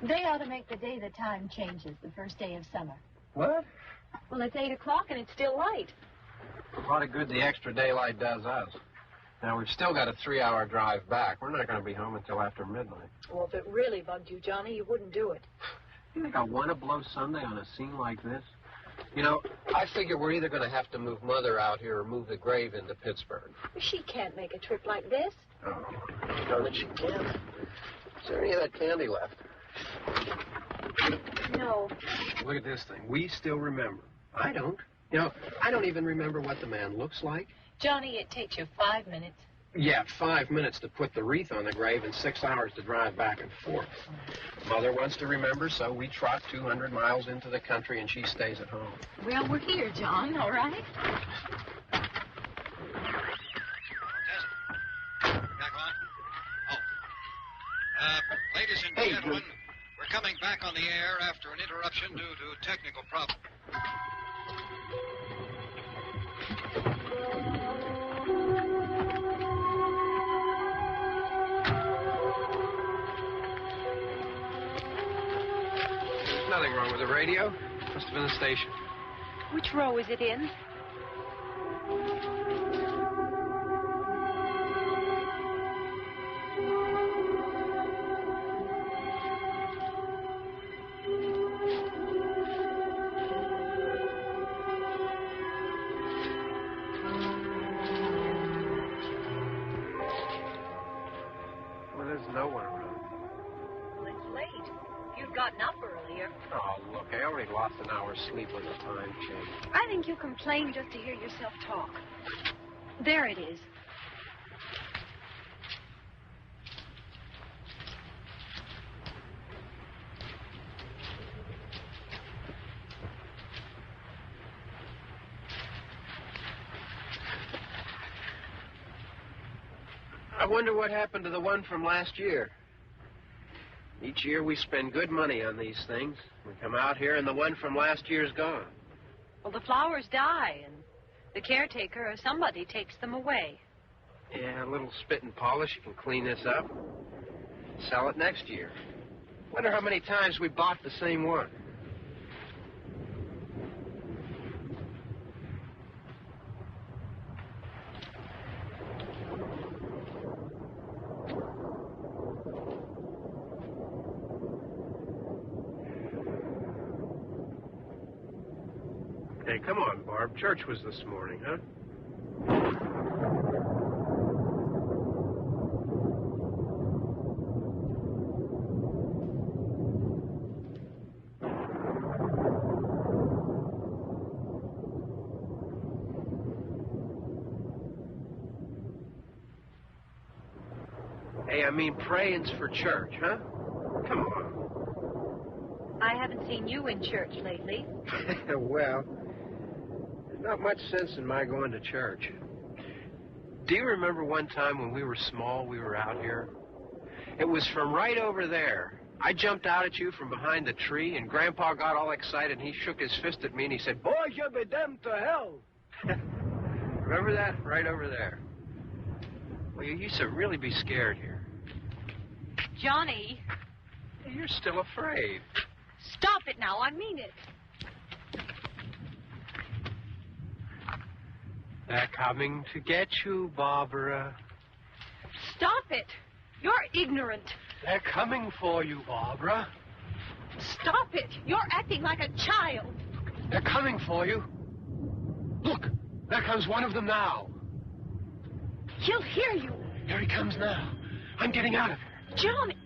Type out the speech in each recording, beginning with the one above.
They ought to make the day the time changes, the first day of summer. What? Well, it's 8 o'clock and it's still light. A lot of good the extra daylight does us. Now, we've still got a 3-hour drive back. We're not going to be home until after midnight. Well, if it really bugged you, Johnny, you wouldn't do it. You think I want to blow Sunday on a scene like this? You know, I figure we're either going to have to move Mother out here or move the grave into Pittsburgh. She can't make a trip like this. Oh, darn it, she can't. Is there any of that candy left? No. Look at this thing. We still remember. I don't. You know, I don't even remember what the man looks like. Johnny, it takes you 5 minutes. Yeah, 5 minutes to put the wreath on the grave and 6 hours to drive back and forth. Mother wants to remember, so we trot 200 miles into the country and she stays at home. Well, we're here, John, all right? Back on. Ladies and gentlemen, we're coming back on the air after an interruption due to technical problem. Nothing wrong with the radio. Must have been the station. Which row is it in? Well, there's no one around. Well, it's late. You've gotten up earlier. Oh, look, I already lost an hour's sleep when the time changed. I think you complain just to hear yourself talk. There it is. I wonder what happened to the one from last year. Each year we spend good money on these things. We come out here and the one from last year's gone. Well, the flowers die, and the caretaker or somebody takes them away. Yeah, a little spit and polish. You can clean this up. Sell it next year. Wonder how many times we bought the same one. Hey, come on, Barb. Church was this morning, huh? Hey, I mean praying's for church, huh? Come on. I haven't seen you in church lately. Well, there's not much sense in my going to church. Do you remember one time when we were small, we were out here? It was from right over there. I jumped out at you from behind the tree, and Grandpa got all excited, and he shook his fist at me, and he said, "Boys, you'll be damned to hell." Remember that? Right over there. Well, you used to really be scared here. Johnny. You're still afraid. Stop it now. I mean it. They're coming to get you, Barbara. Stop it. You're ignorant. They're coming for you, Barbara. Stop it. You're acting like a child. They're coming for you. Look, there comes one of them now. He'll hear you. Here he comes now. I'm getting out of here. Johnny.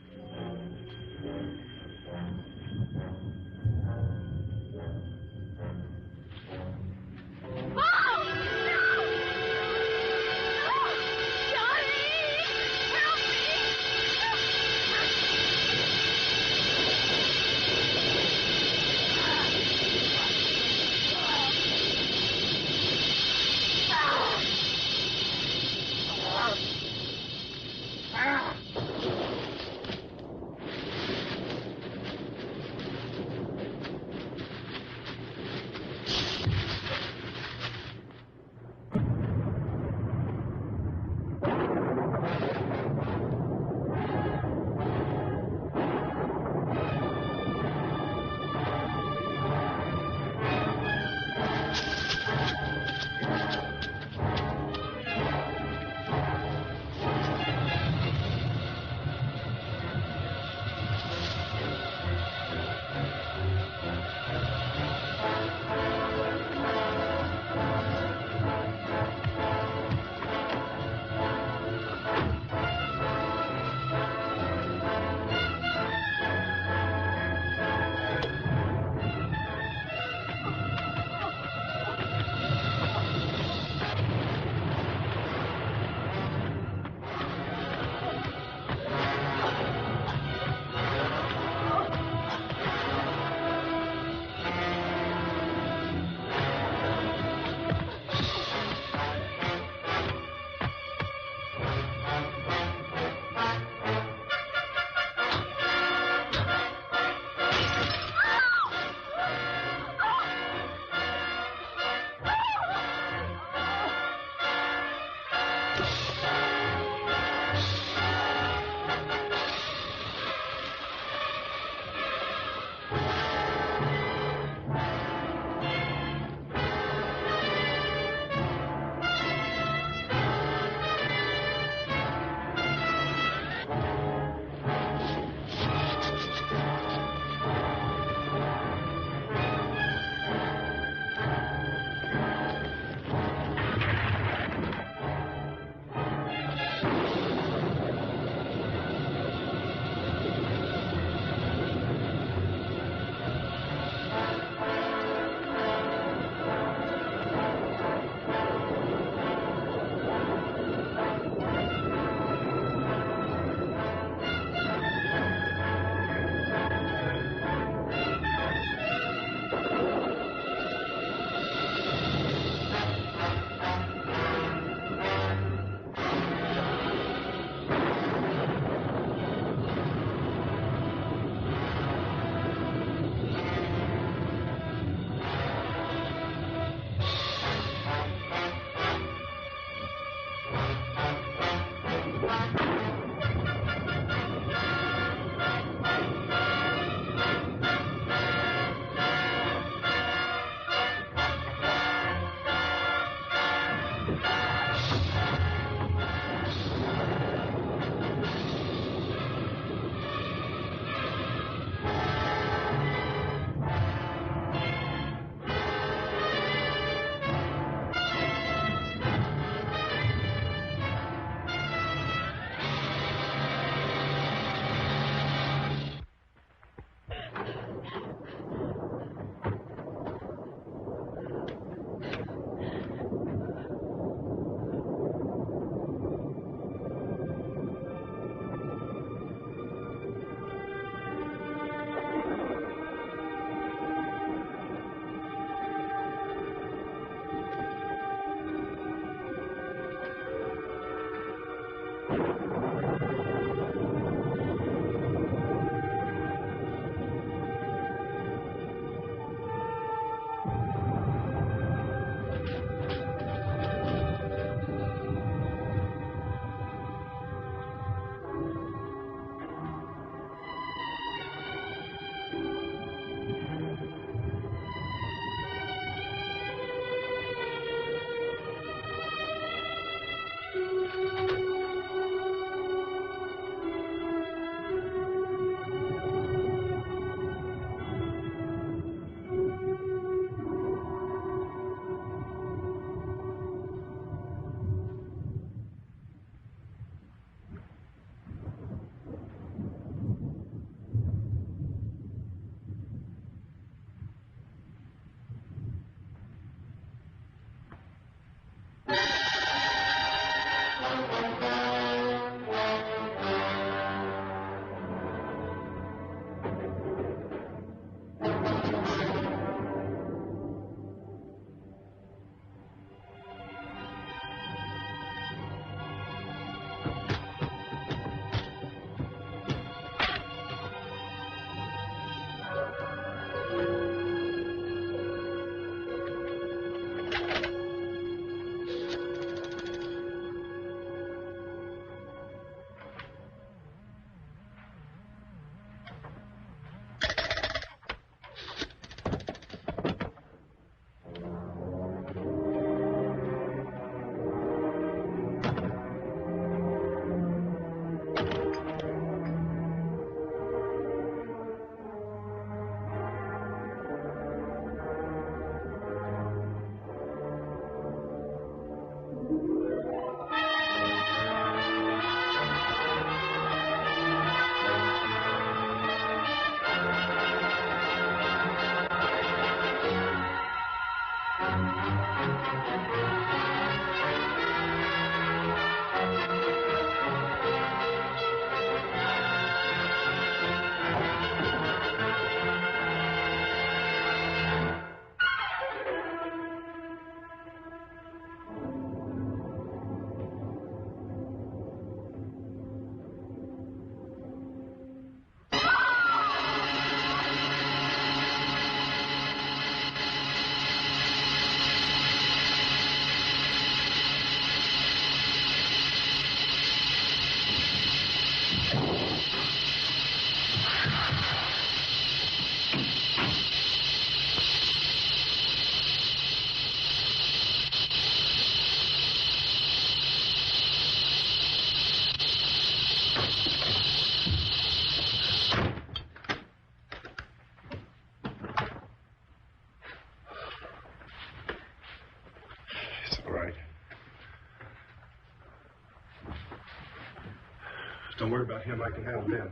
Don't worry about him. I can handle him.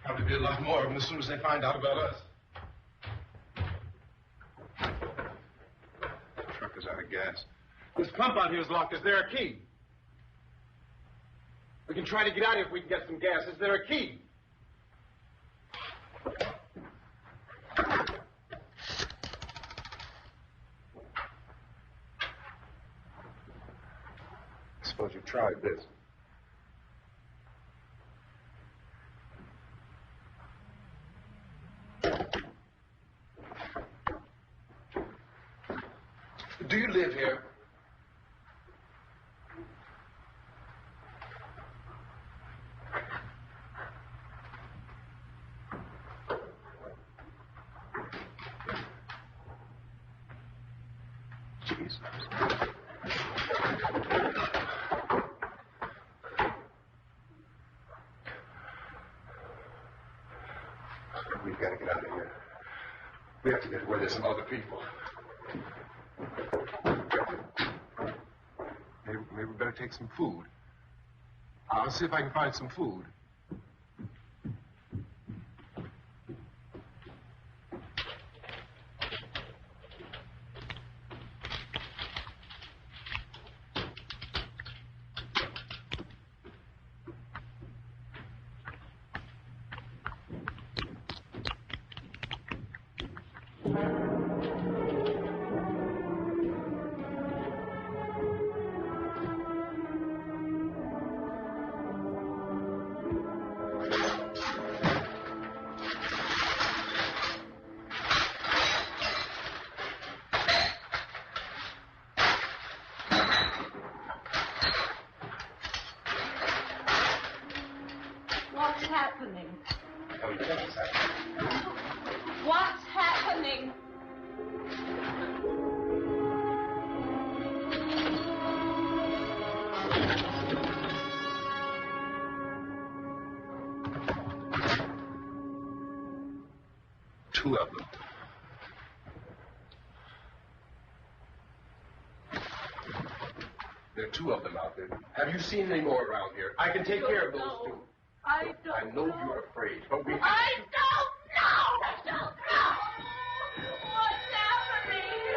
Probably be a lot more of them as soon as they find out about us. The truck is out of gas. This pump out here is locked. Is there a key? We can try to get out here if we can get some gas. Is there a key? I suppose you've tried this. Do you live here? Jesus. We've got to get out of here. We have to get where there's some other people. Maybe we better take some food. I'll see if I can find some food. What's happening? Oh, you think it's happening? What's happening? Two of them. There are two of them out there. Have you seen any more around here? I can take care of those two. I don't I know you're afraid, but we... I don't know! I don't know! What's happening?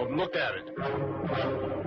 Don't look at it.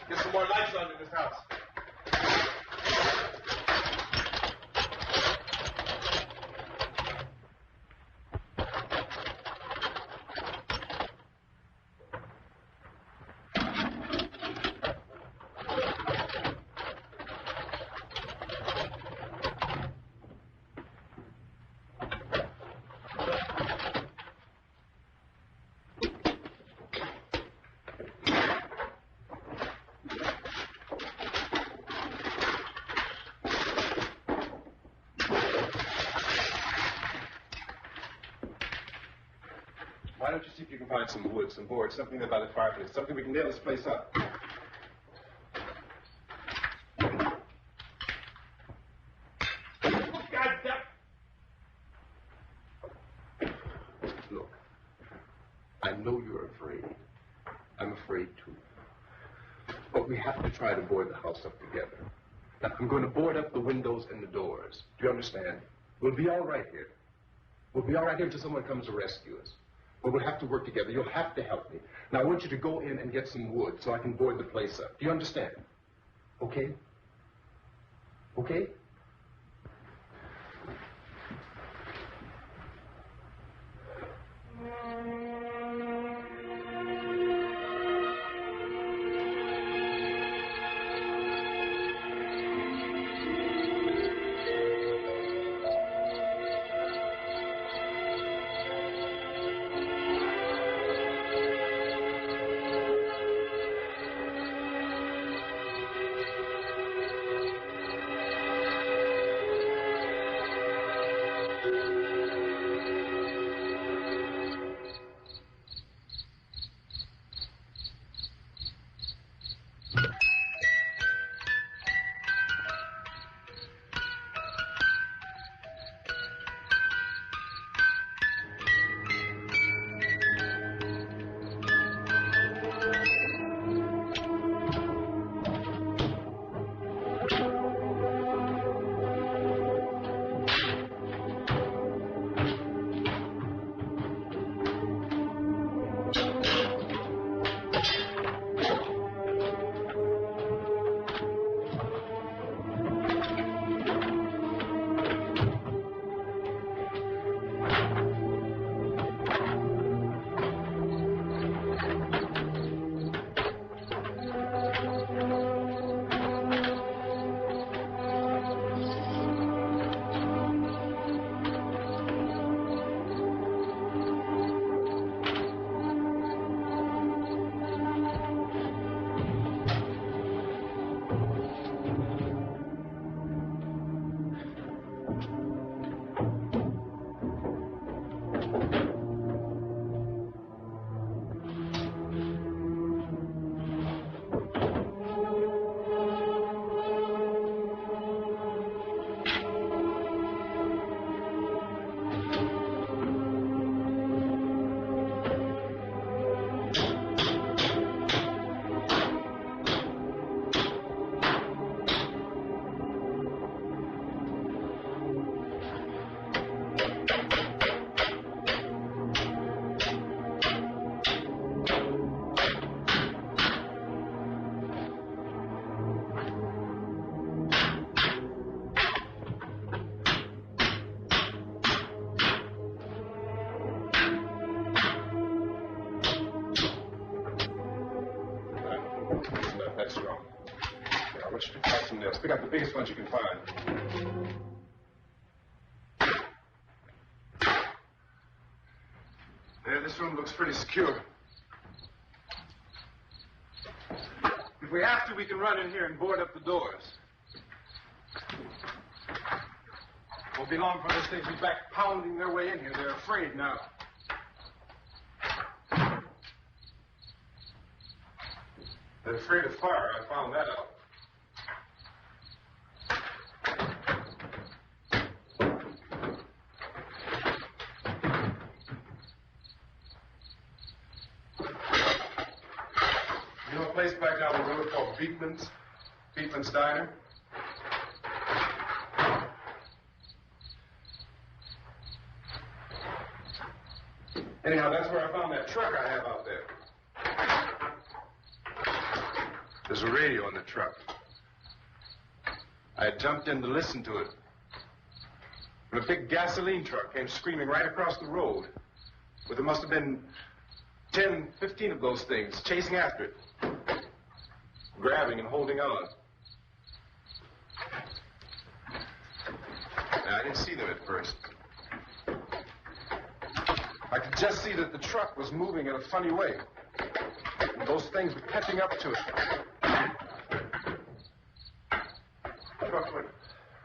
Get some more lights on in this house. Why don't you see if you can find some wood, some boards, something there by the fireplace, something we can nail this place up. Look, I know you're afraid. I'm afraid too. But we have to try to board the house up together. Now, I'm going to board up the windows and the doors. Do you understand? We'll be all right here. We'll be all right here until someone comes to rescue us. But we'll have to work together. You'll have to help me. Now, I want you to go in and get some wood so I can board the place up. Do you understand? Okay? Okay? fetch some nails. Pick out the biggest ones you can find. There, this room looks pretty secure. If we have to, we can run in here and board up the doors. Won't be long for those things be back pounding their way in here. They're afraid now. They're afraid of fire. I found that out. You know a place back down the road called Beekman's Diner? Anyhow, that's where I found that truck I have out there. There's a radio on the truck. I had jumped in to listen to it when a big gasoline truck came screaming right across the road. Well, there must have been 10, 15 of those things chasing after it, grabbing and holding on. Now, I didn't see them at first. I could just see that the truck was moving in a funny way. And those things were catching up to it. The truck went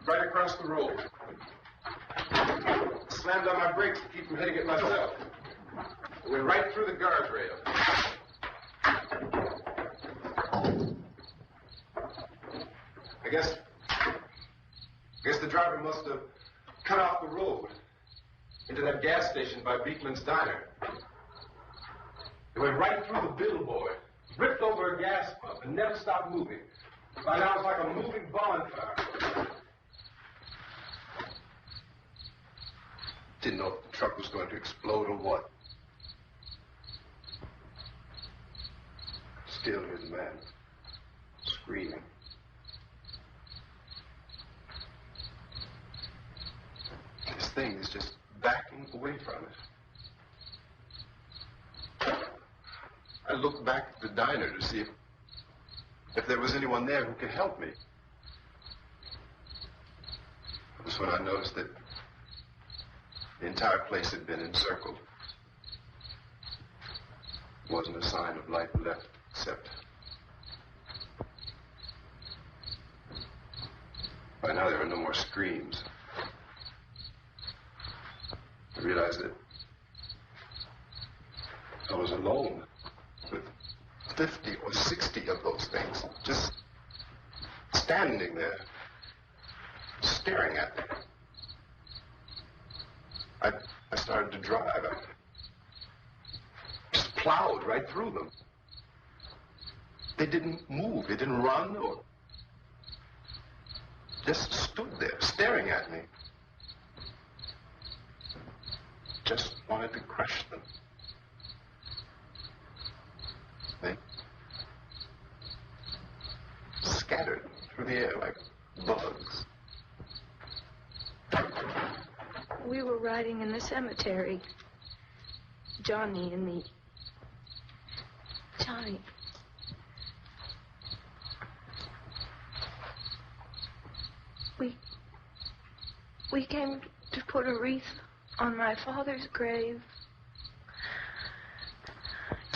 right across the road. Slammed on my brakes to keep from hitting it myself. It went right through the guardrail. I guess the driver must have cut off the road into that gas station by Beekman's Diner. It went right through the billboard, ripped over a gas pump, and never stopped moving. By now, it's like a moving bonfire. Didn't know if the truck was going to explode or what. Still, here's the man, screaming. This thing is just backing away from it. I looked back at the diner to see if there was anyone there who could help me. That was when I noticed that the entire place had been encircled. There wasn't a sign of life left except by now there were no more screams. I realized that I was alone with 50 or 60 of those things, just standing there, staring at me. I started to drive. I just plowed right through them. They didn't move. They didn't run or just stood there, staring at me. Just wanted to crush them. They scattered through the air like bugs. We were riding in the cemetery. Johnny and me. Johnny. We came to put a wreath on my father's grave.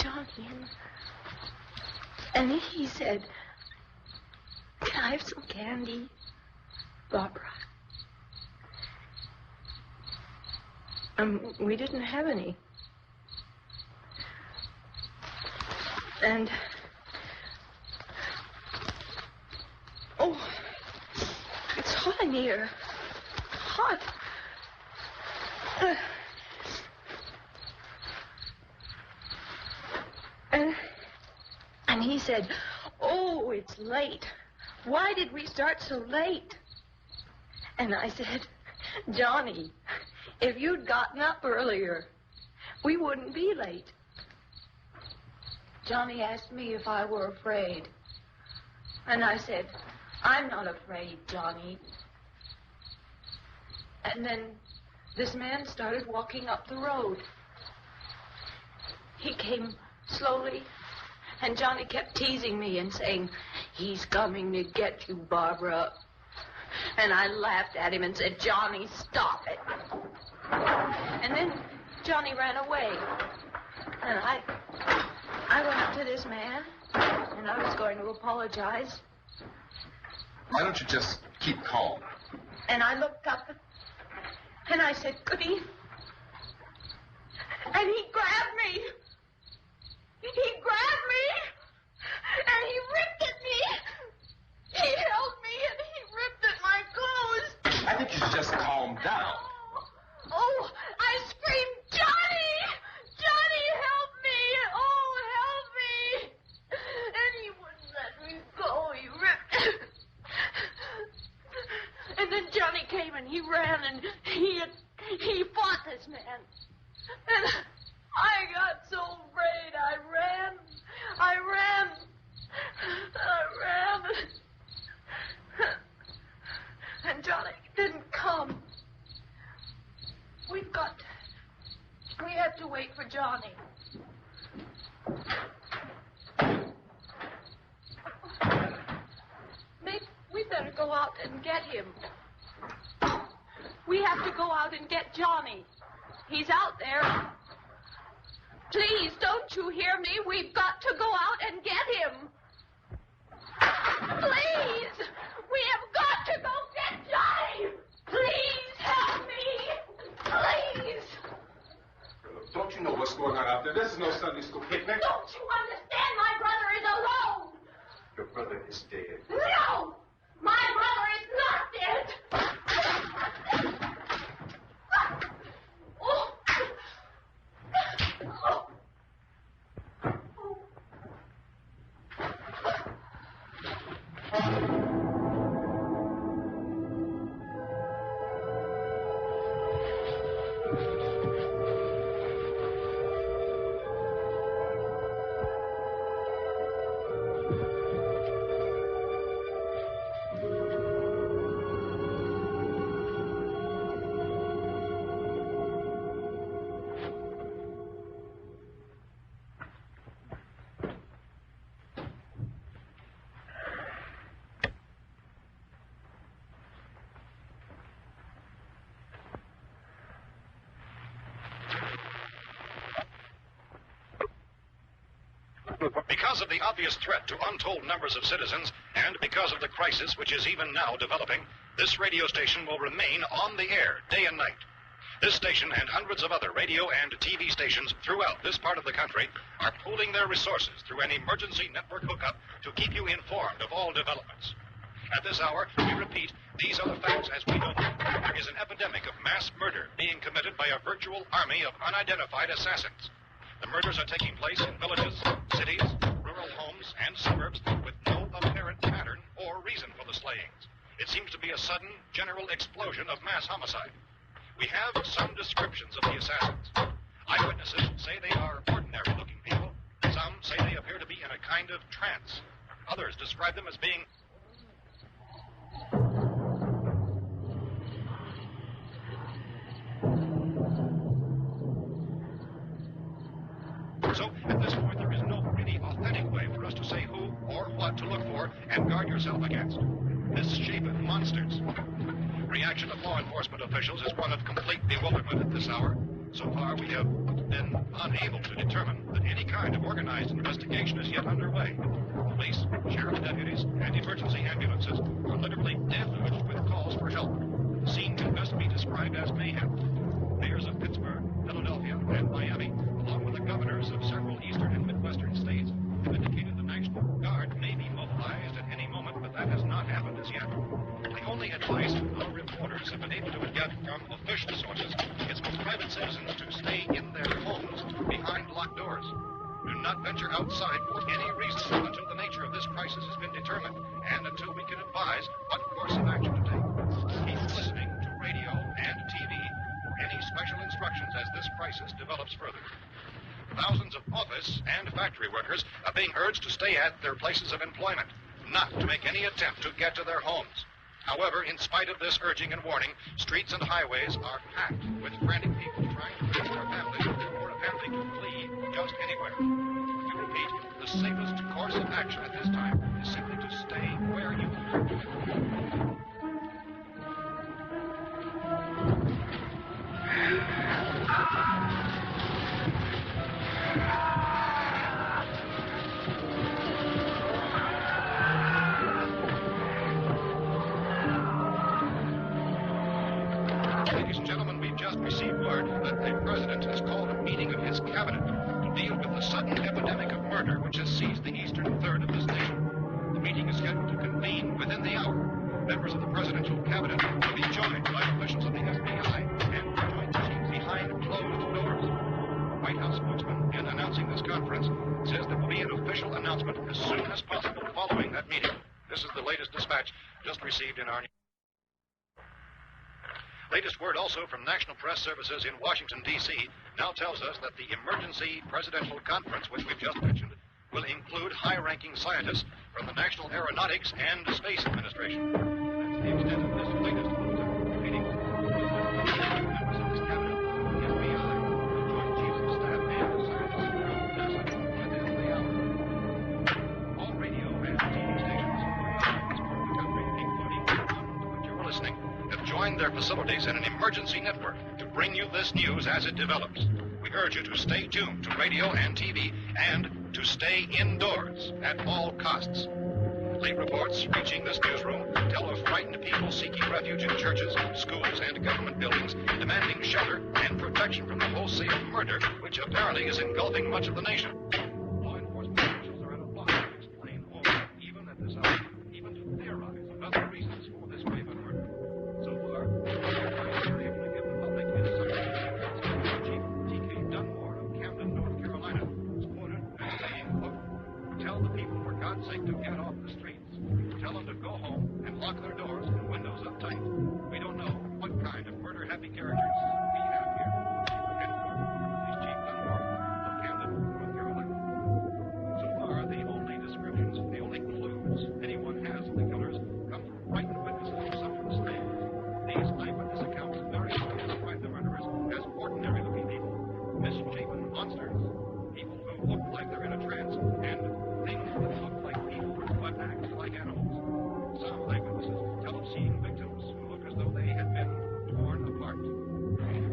Johnny, and he said, "Can I have some candy, Barbara?" We didn't have any. And oh, it's hot in here. Hot. And he said, "Oh, it's late. Why did we start so late?" And I said, "Johnny, if you'd gotten up earlier, we wouldn't be late." Johnny asked me if I were afraid. And I said, "I'm not afraid, Johnny." And then this man started walking up the road. He came slowly, and Johnny kept teasing me and saying, "He's coming to get you, Barbara." And I laughed at him and said, "Johnny, stop it." And then Johnny ran away. And I went up to this man, and I was going to apologize. Why don't you just keep calm? And I looked up, and I said, "Goody." And he grabbed me. He grabbed me, and he ripped at me. He held me, and he ripped at my clothes. I think you should just calm down. Oh, I screamed, "Johnny! Johnny, help me! Oh, help me!" And he wouldn't let me go. He ripped. And then Johnny came, and he ran, and he fought this man. And I got so afraid. I ran. And Johnny didn't come. We have to wait for Johnny. We better go out and get him. We have to go out and get Johnny. He's out there. Please, don't you hear me? We've got to go out and get him. Please! We have got to go get Johnny! Please help me! Please! Don't you know what's going on out there? This is no Sunday school picnic. Don't you understand? My brother is alone! Your brother is dead. No! My brother is not dead! Because of the obvious threat to untold numbers of citizens, and because of the crisis which is even now developing, this radio station will remain on the air day and night. This station and hundreds of other radio and TV stations throughout this part of the country are pooling their resources through an emergency network hookup to keep you informed of all developments. At this hour, we repeat, these are the facts as we know them. There is an epidemic of mass murder being committed by a virtual army of unidentified assassins. The murders are taking place in villages, cities, rural homes, and suburbs with no apparent pattern or reason for the slayings. It seems to be a sudden, general explosion of mass homicide. We have some descriptions of the assassins. Eyewitnesses say they are ordinary-looking people. Some say they appear to be in a kind of trance. Others describe them as being... So, at this point, there is no really authentic way for us to say who or what to look for and guard yourself against. This shape of monsters. Reaction of law enforcement officials is one of complete bewilderment at this hour. So far, we have been unable to determine that any kind of organized investigation is yet underway. Police, sheriff deputies, and emergency ambulances are literally deluged with calls for help. The scene can best be described as mayhem. Mayors of Pittsburgh, Philadelphia, and Miami, along with the governors of several eastern and midwestern states, have indicated the National Guard may be mobilized at any moment, but that has not happened as yet. The only advice our reporters have been able to get from official sources is for private citizens to stay in their homes behind locked doors. Do not venture outside for any reason until the nature of this crisis has been determined and until we can advise what course of action to take. Keep listening to radio and TV for any special instructions as this crisis develops further. Thousands of office and factory workers are being urged to stay at their places of employment, not to make any attempt to get to their homes. However, in spite of this urging and warning, streets and highways are packed with frantic people trying to reach their families or apparently to flee just anywhere. We repeat, the safest course of action at this time is simply to stay murder which has seized the eastern third of this nation. The meeting is scheduled to convene within the hour. Members of the presidential cabinet will be joined by officials of the FBI and joint teams behind closed doors. The White House spokesman, in announcing this conference, says there will be an official announcement as soon as possible following that meeting. This is the latest dispatch just received in our latest word also from National Press Services in Washington, D.C. now tells us that the emergency presidential conference, which we've just mentioned, will include high-ranking scientists from the National Aeronautics and Space Administration. That's the extent of this latest meeting. Members of this cabinet, the FBI, the Joint Chiefs of Staff, and scientists from NASA within the hour. All radio and TV stations around this part of the country, including the one to which you're listening, have joined their facilities in an emergency network to bring you this news as it develops. We urge you to stay tuned to radio and TV and to stay indoors at all costs. Late reports reaching this newsroom tell of frightened people seeking refuge in churches, schools, and government buildings, demanding shelter and protection from the wholesale murder which apparently is engulfing much of the nation. Law enforcement officials are at a loss to explain more, even at this hour, even to theorize about the reasons for this raven murder. So far, the able to give the public insight. Chief T.K. Dunmore of Camden, North Carolina, was quoted as saying, quote, "Tell the people, for God's sake, to get off the streets. Tell them to go home and lock their doors and windows up tight. We don't know what kind of murder-happy characters we have here." End quote. This is Chief Dunmore of Camden, North Carolina. So far, the only descriptions, the only clues anyone has of the killers come from frightened witnesses of some of the slaves. These eyewitness accounts variously describe the murderers as ordinary-looking people, misshapen monsters, people who look like they're in a trance, and things that look like people but act like animals. Some eyewitnesses tell of seeing victims who look as though they had been torn apart.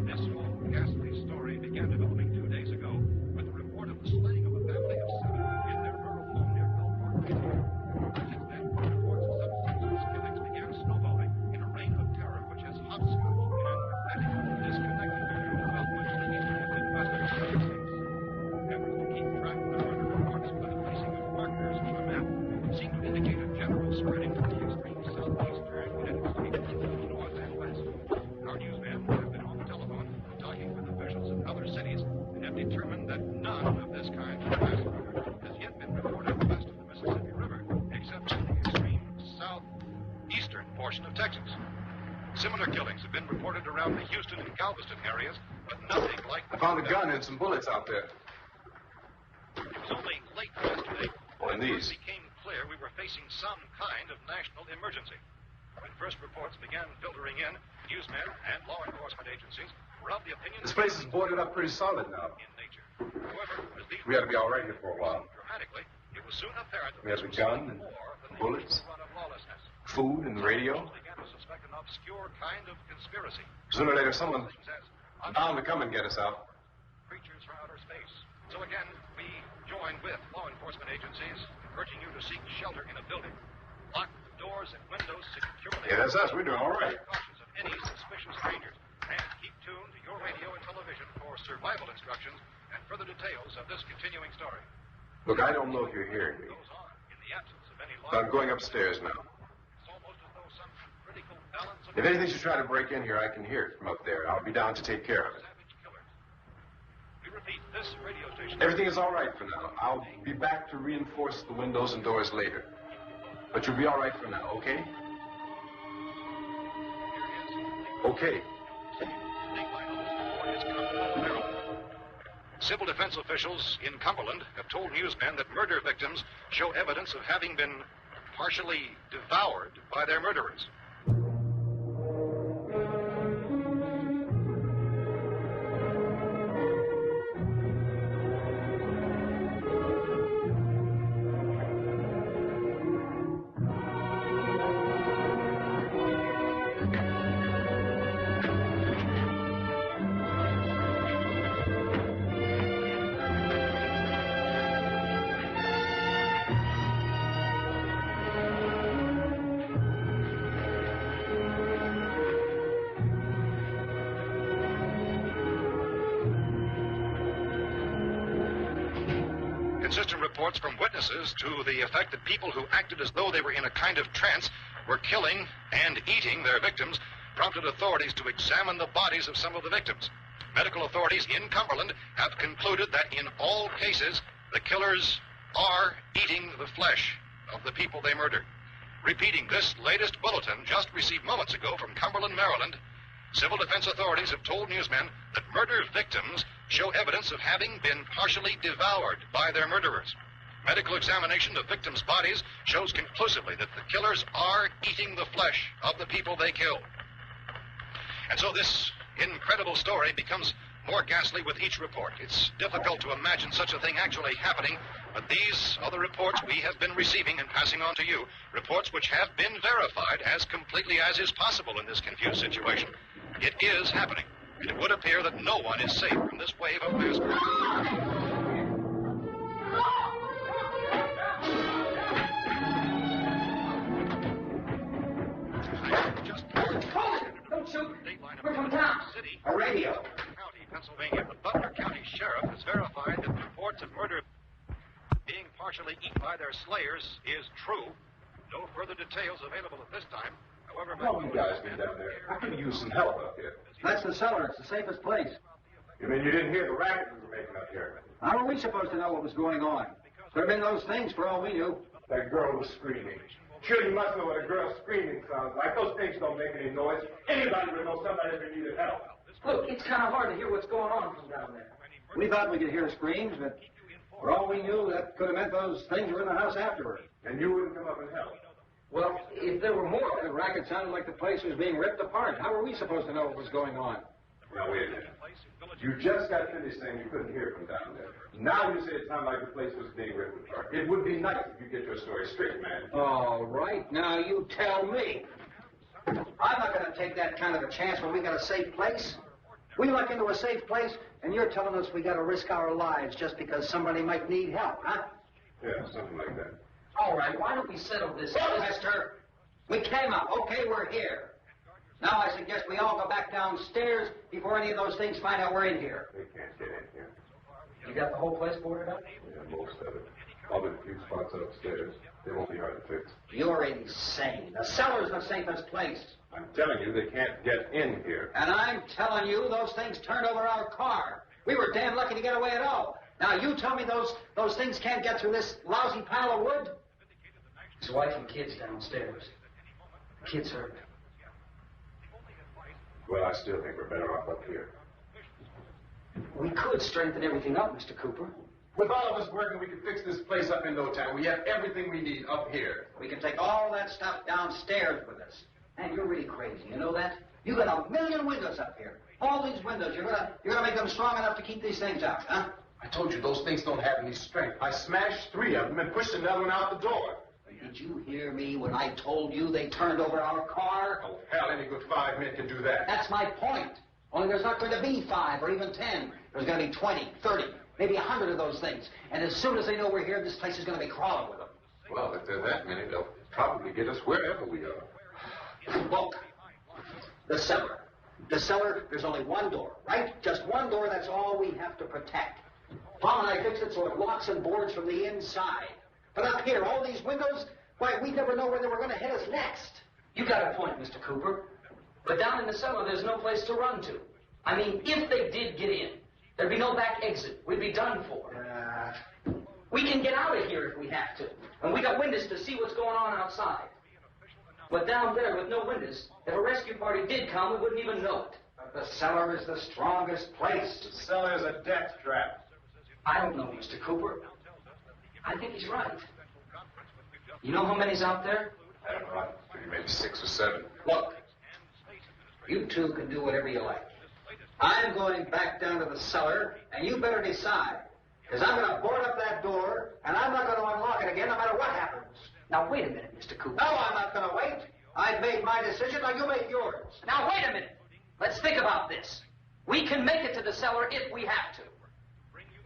This whole ghastly story began developing 2 days ago with the report of the slaying of a family of 7 in their rural home near Belfort. Since then, reports of subversive killings began snowballing in a reign of terror which has hopscotched and radically disconnected about much of the eastern Midwestern United States. Members will keep track of the murder reports by the placing of markers on a map that seem to indicate a general spreading from the extreme southeastern United States to the north and west. Our newsmen have been on the telephone talking with officials in other cities and have determined that none of this kind of mass murder has yet been reported west of the Mississippi River, except in the extreme southeastern portion of Texas. Similar killings have been reported around the Houston and Galveston areas, but nothing like the... I found a gun and some bullets out there. It was only late yesterday And these? it became clear we were facing some kind of national emergency. When first reports began filtering in, newsmen and law enforcement agencies were of the opinion... This place is boarded up pretty solid now. ...in nature. However, as these... We ought to be all right here for a while. ...dramatically, it was soon apparent that We have this a was gun something and more than the bullets. usual run of lawlessness. Food and radio. Officials began to suspect an obscure kind of conspiracy. Sooner or later, someone Things as bound to come and get us out. creatures from outer space. So again, we join with law enforcement agencies, urging you to seek shelter in a building. Lock doors and windows securely. Yeah, that's us. We're doing all right. Precautions of any suspicious strangers. And keep tuned to your radio and television for survival instructions and further details of this continuing story. Look, I don't know if you're hearing me, Goes on in the absence of any law. but I'm going upstairs now. It's almost as though some critical balance of If anything should try to break in here, I can hear it from up there. I'll be down to take care of it. savage killers. We repeat, this radio station... Everything is all right for now. I'll be back to reinforce the windows and doors later. But you'll be all right for now, okay? Okay. Civil defense officials in Cumberland have told newsmen that murder victims show evidence of having been partially devoured by their murderers. Consistent reports from witnesses to the effect that people who acted as though they were in a kind of trance were killing and eating their victims prompted authorities to examine the bodies of some of the victims. Medical authorities in Cumberland have concluded that in all cases, the killers are eating the flesh of the people they murdered. Repeating this latest bulletin just received moments ago from Cumberland, Maryland, civil defense authorities have told newsmen that murder victims show evidence of having been partially devoured by their murderers. Medical examination of victims' bodies shows conclusively that the killers are eating the flesh of the people they killed. And so this incredible story becomes more ghastly with each report. It's difficult to imagine such a thing actually happening, but these are the reports we have been receiving and passing on to you, reports which have been verified as completely as is possible in this confused situation. It is happening, and it would appear that no one is safe from this wave of mass murder. Don't shoot. We're from town. A radio. County, Pennsylvania. The Butler County Sheriff has verified that reports of murder being partially eaten by their slayers is true. No further details available at this time. However, How you guys been down there? I could use some help up here. That's the cellar. It's the safest place. You mean you didn't hear the racket we were making up here? How are we supposed to know what was going on? Could have been those things for all we knew. That girl was screaming. Sure, you must know what a girl screaming sounds like. Those things don't make any noise. Anybody would know somebody ever needed help. Look, it's kind of hard to hear what's going on from down there. We thought we could hear screams, but for all we knew, that could have meant those things were in the house afterward. And you wouldn't come up and help? Well, if there were more, the racket sounded like the place was being ripped apart. How were we supposed to know what was going on? Now, wait a minute. You just got finished saying you couldn't hear from down there. Now you say it sounded like the place was being ripped apart. It would be nice if you get your story straight, man. All right, now you tell me. I'm not going to take that kind of a chance when we got a safe place. We luck into a safe place, and you're telling us we got to risk our lives just because somebody might need help, huh? Yeah, something like that. All right, why don't we settle this? Well, mister, we came up. Okay, we're here. Now I suggest we all go back downstairs before any of those things find out we're in here. They can't get in here. You got the whole place boarded up? Yeah, most of it. Other few spots upstairs. They won't be hard to fix. You're insane. The cellar's the safest place. I'm telling you, they can't get in here. And I'm telling you, those things turned over our car. We were damn lucky to get away at all. Now, you tell me those things can't get through this lousy pile of wood? His wife and kids downstairs. The kids hurt. Well, I still think we're better off up here. We could strengthen everything up, Mr. Cooper. With all of us working, we can fix this place up in no time. We have everything we need up here. We can take all that stuff downstairs with us. Man, you're really crazy. You know that? You got 1 million windows up here. All these windows, you're gonna make them strong enough to keep these things out, huh? I told you those things don't have any strength. I smashed 3 of them and pushed another one out the door. Did you hear me when I told you they turned over our car? Oh, hell, any good 5 men can do that. That's my point. Only there's not going to be 5 or even 10. There's going to be 20, 30, maybe 100 of those things. And as soon as they know we're here, this place is going to be crawling with them. Well, if there are that many, they'll probably get us wherever we are. Look, the cellar. The cellar, there's only one door, right? Just one door, that's all we have to protect. Tom and I fixed it so it locks and boards from the inside. But up here, all these windows, why, we never know where they were going to hit us next. You got a point, Mr. Cooper. But down in the cellar, there's no place to run to. I mean, if they did get in, there'd be no back exit. We'd be done for. We can get out of here if we have to. And we got windows to see what's going on outside. But down there with no windows, if a rescue party did come, we wouldn't even know it. But the cellar is the strongest place. The cellar is a death trap. I don't know, Mr. Cooper. I think he's right. You know how many's out there? I don't know. Maybe 6 or 7. Look, you two can do whatever you like. I'm going back down to the cellar, and you better decide. Because I'm going to board up that door, and I'm not going to unlock it again no matter what happens. Now, wait a minute, Mr. Cooper. No, I'm not going to wait. I've made my decision, now you make yours. Now, wait a minute. Let's think about this. We can make it to the cellar if we have to.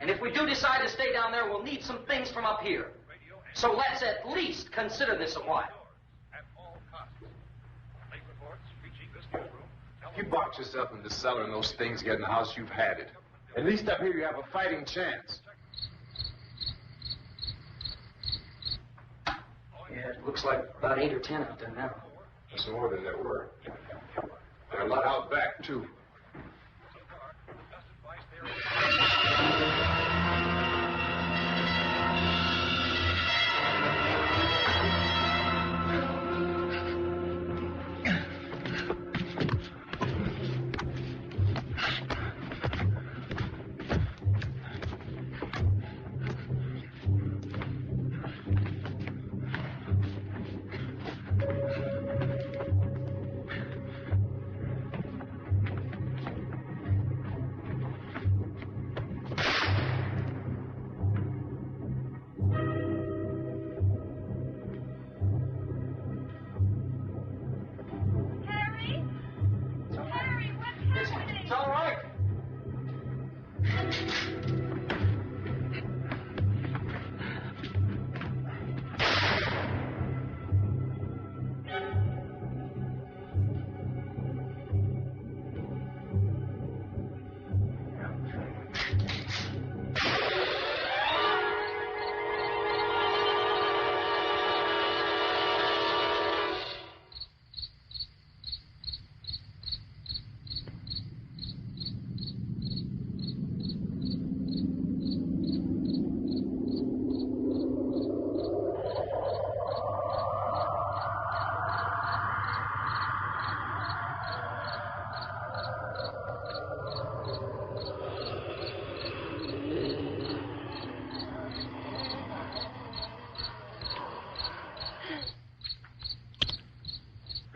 And if we do decide to stay down there, we'll need some things from up here. So let's at least consider this a while. If you box yourself in the cellar and those things get in the house, you've had it. At least up here you have a fighting chance. Yeah, it looks like about 8 or 10 out there now. That's more than there were. There are a lot out back, too.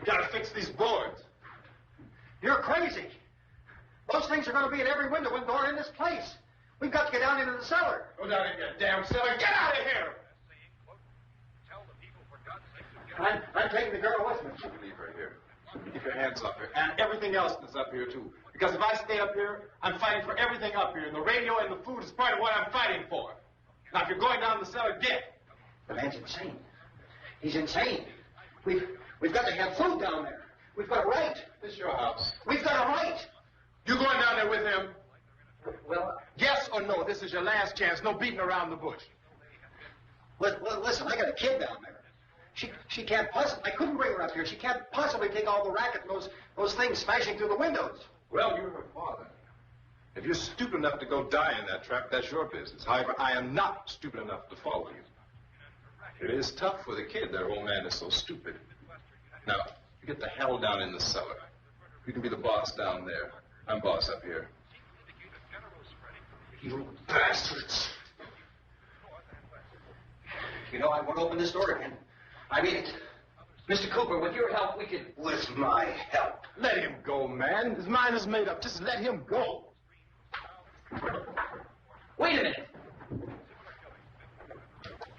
We gotta fix these boards. You're crazy. Those things are gonna be at every window and door in this place. We've got to get down into the cellar. Go down in your damn cellar. Get out of here! I'm taking the girl with me. Leave her here. Keep your hands up here. And everything else that's up here, too. Because if I stay up here, I'm fighting for everything up here. And the radio and the food is part of what I'm fighting for. Now, if you're going down the cellar, get. The man's insane. He's insane. We've got to have food down there. We've got a right. This is your house. We've got a right. You going down there with him? Well, Yes or no? This is your last chance. No beating around the bush. listen, I got a kid down there. She can't possibly, I couldn't bring her up here. She can't possibly take all the racket and those things smashing through the windows. Well, you're her father. If you're stupid enough to go die in that trap, that's your business. However, I am not stupid enough to follow you. It is tough for the kid. That old man is so stupid. Now, you get the hell down in the cellar. You can be the boss down there. I'm boss up here. You bastards. You know, I won't open this door again. I mean it. Mr. Cooper, with your help, we could... With my help? Let him go, man. His mind is made up. Just let him go. Wait a minute.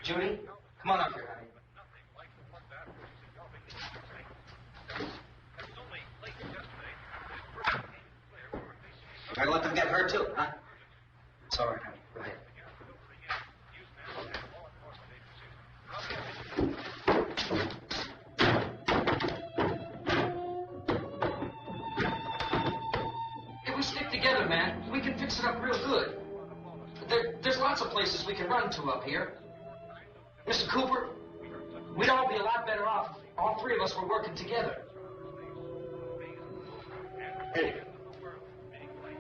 Judy, come on up here, honey. I let them get her, too, huh? It's all right, honey. Go ahead. If we stick together, man, we can fix it up real good. There's lots of places we can run to up here. Mr. Cooper, we'd all be a lot better off if all three of us were working together. Hey.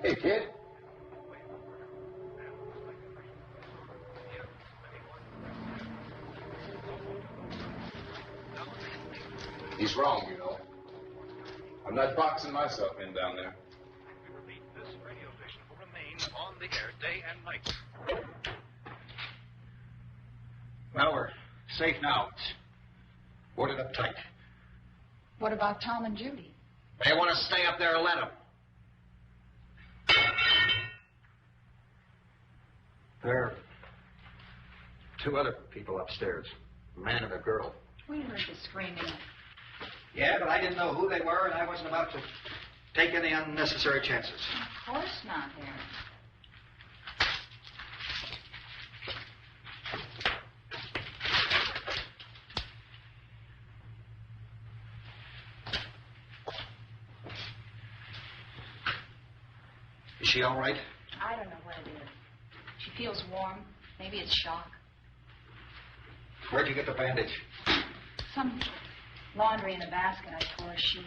Hey, kid. He's wrong, you know. I'm not boxing myself in down there. This radio station will remain on the air day and night. Well, we're safe now. It's boarded up tight. What about Tom and Judy? They want to stay up there and let them. There are two other people upstairs, a man and a girl. We heard the screaming. Yeah, but I didn't know who they were, and I wasn't about to take any unnecessary chances. Of course not, Harry. Is she all right? I don't know what it is. She feels warm. Maybe it's shock. Where'd you get the bandage? Some laundry in a basket. I tore a sheet.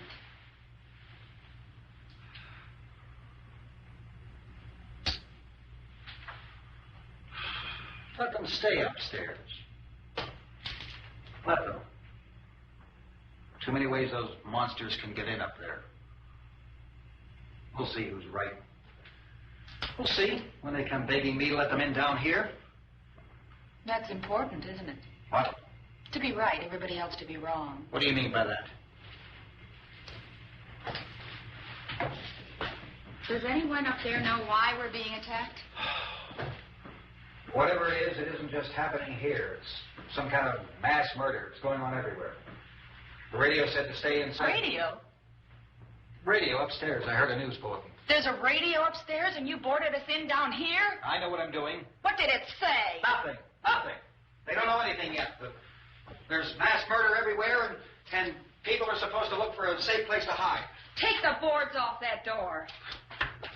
Let them stay upstairs. Let them. Too many ways those monsters can get in up there. We'll see who's right. We'll see when they come begging me to let them in down here. That's important, isn't it? What? To be right, everybody else to be wrong. What do you mean by that? Does anyone up there know why we're being attacked? Whatever it is, it isn't just happening here. It's some kind of mass murder. It's going on everywhere. The radio said to stay inside. Radio? Radio upstairs. I heard a news bulletin. There's a radio upstairs and you boarded us in down here? I know what I'm doing. What did it say? Nothing. Nothing. They don't know anything yet. There's mass murder everywhere, and people are supposed to look for a safe place to hide. Take the boards off that door.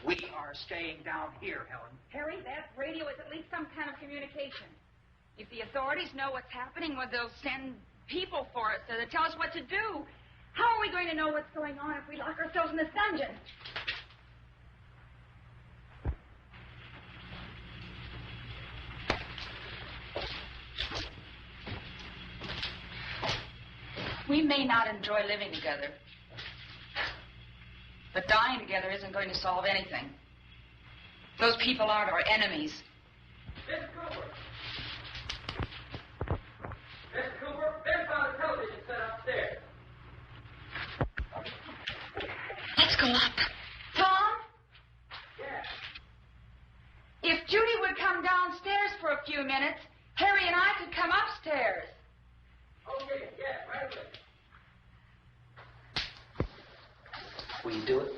We are staying down here, Helen. Harry, that radio is at least some kind of communication. If the authorities know what's happening, well, they'll send people for us to tell us what to do. How are we going to know what's going on if we lock ourselves in this dungeon? We may not enjoy living together, but dying together isn't going to solve anything. Those people aren't our enemies. Mr. Cooper! Mr. Cooper, Ben found a television set upstairs. Let's go up. Tom? Yeah. If Judy would come downstairs for a few minutes, Harry and I could come upstairs. Okay, yeah, right away. Will you do it?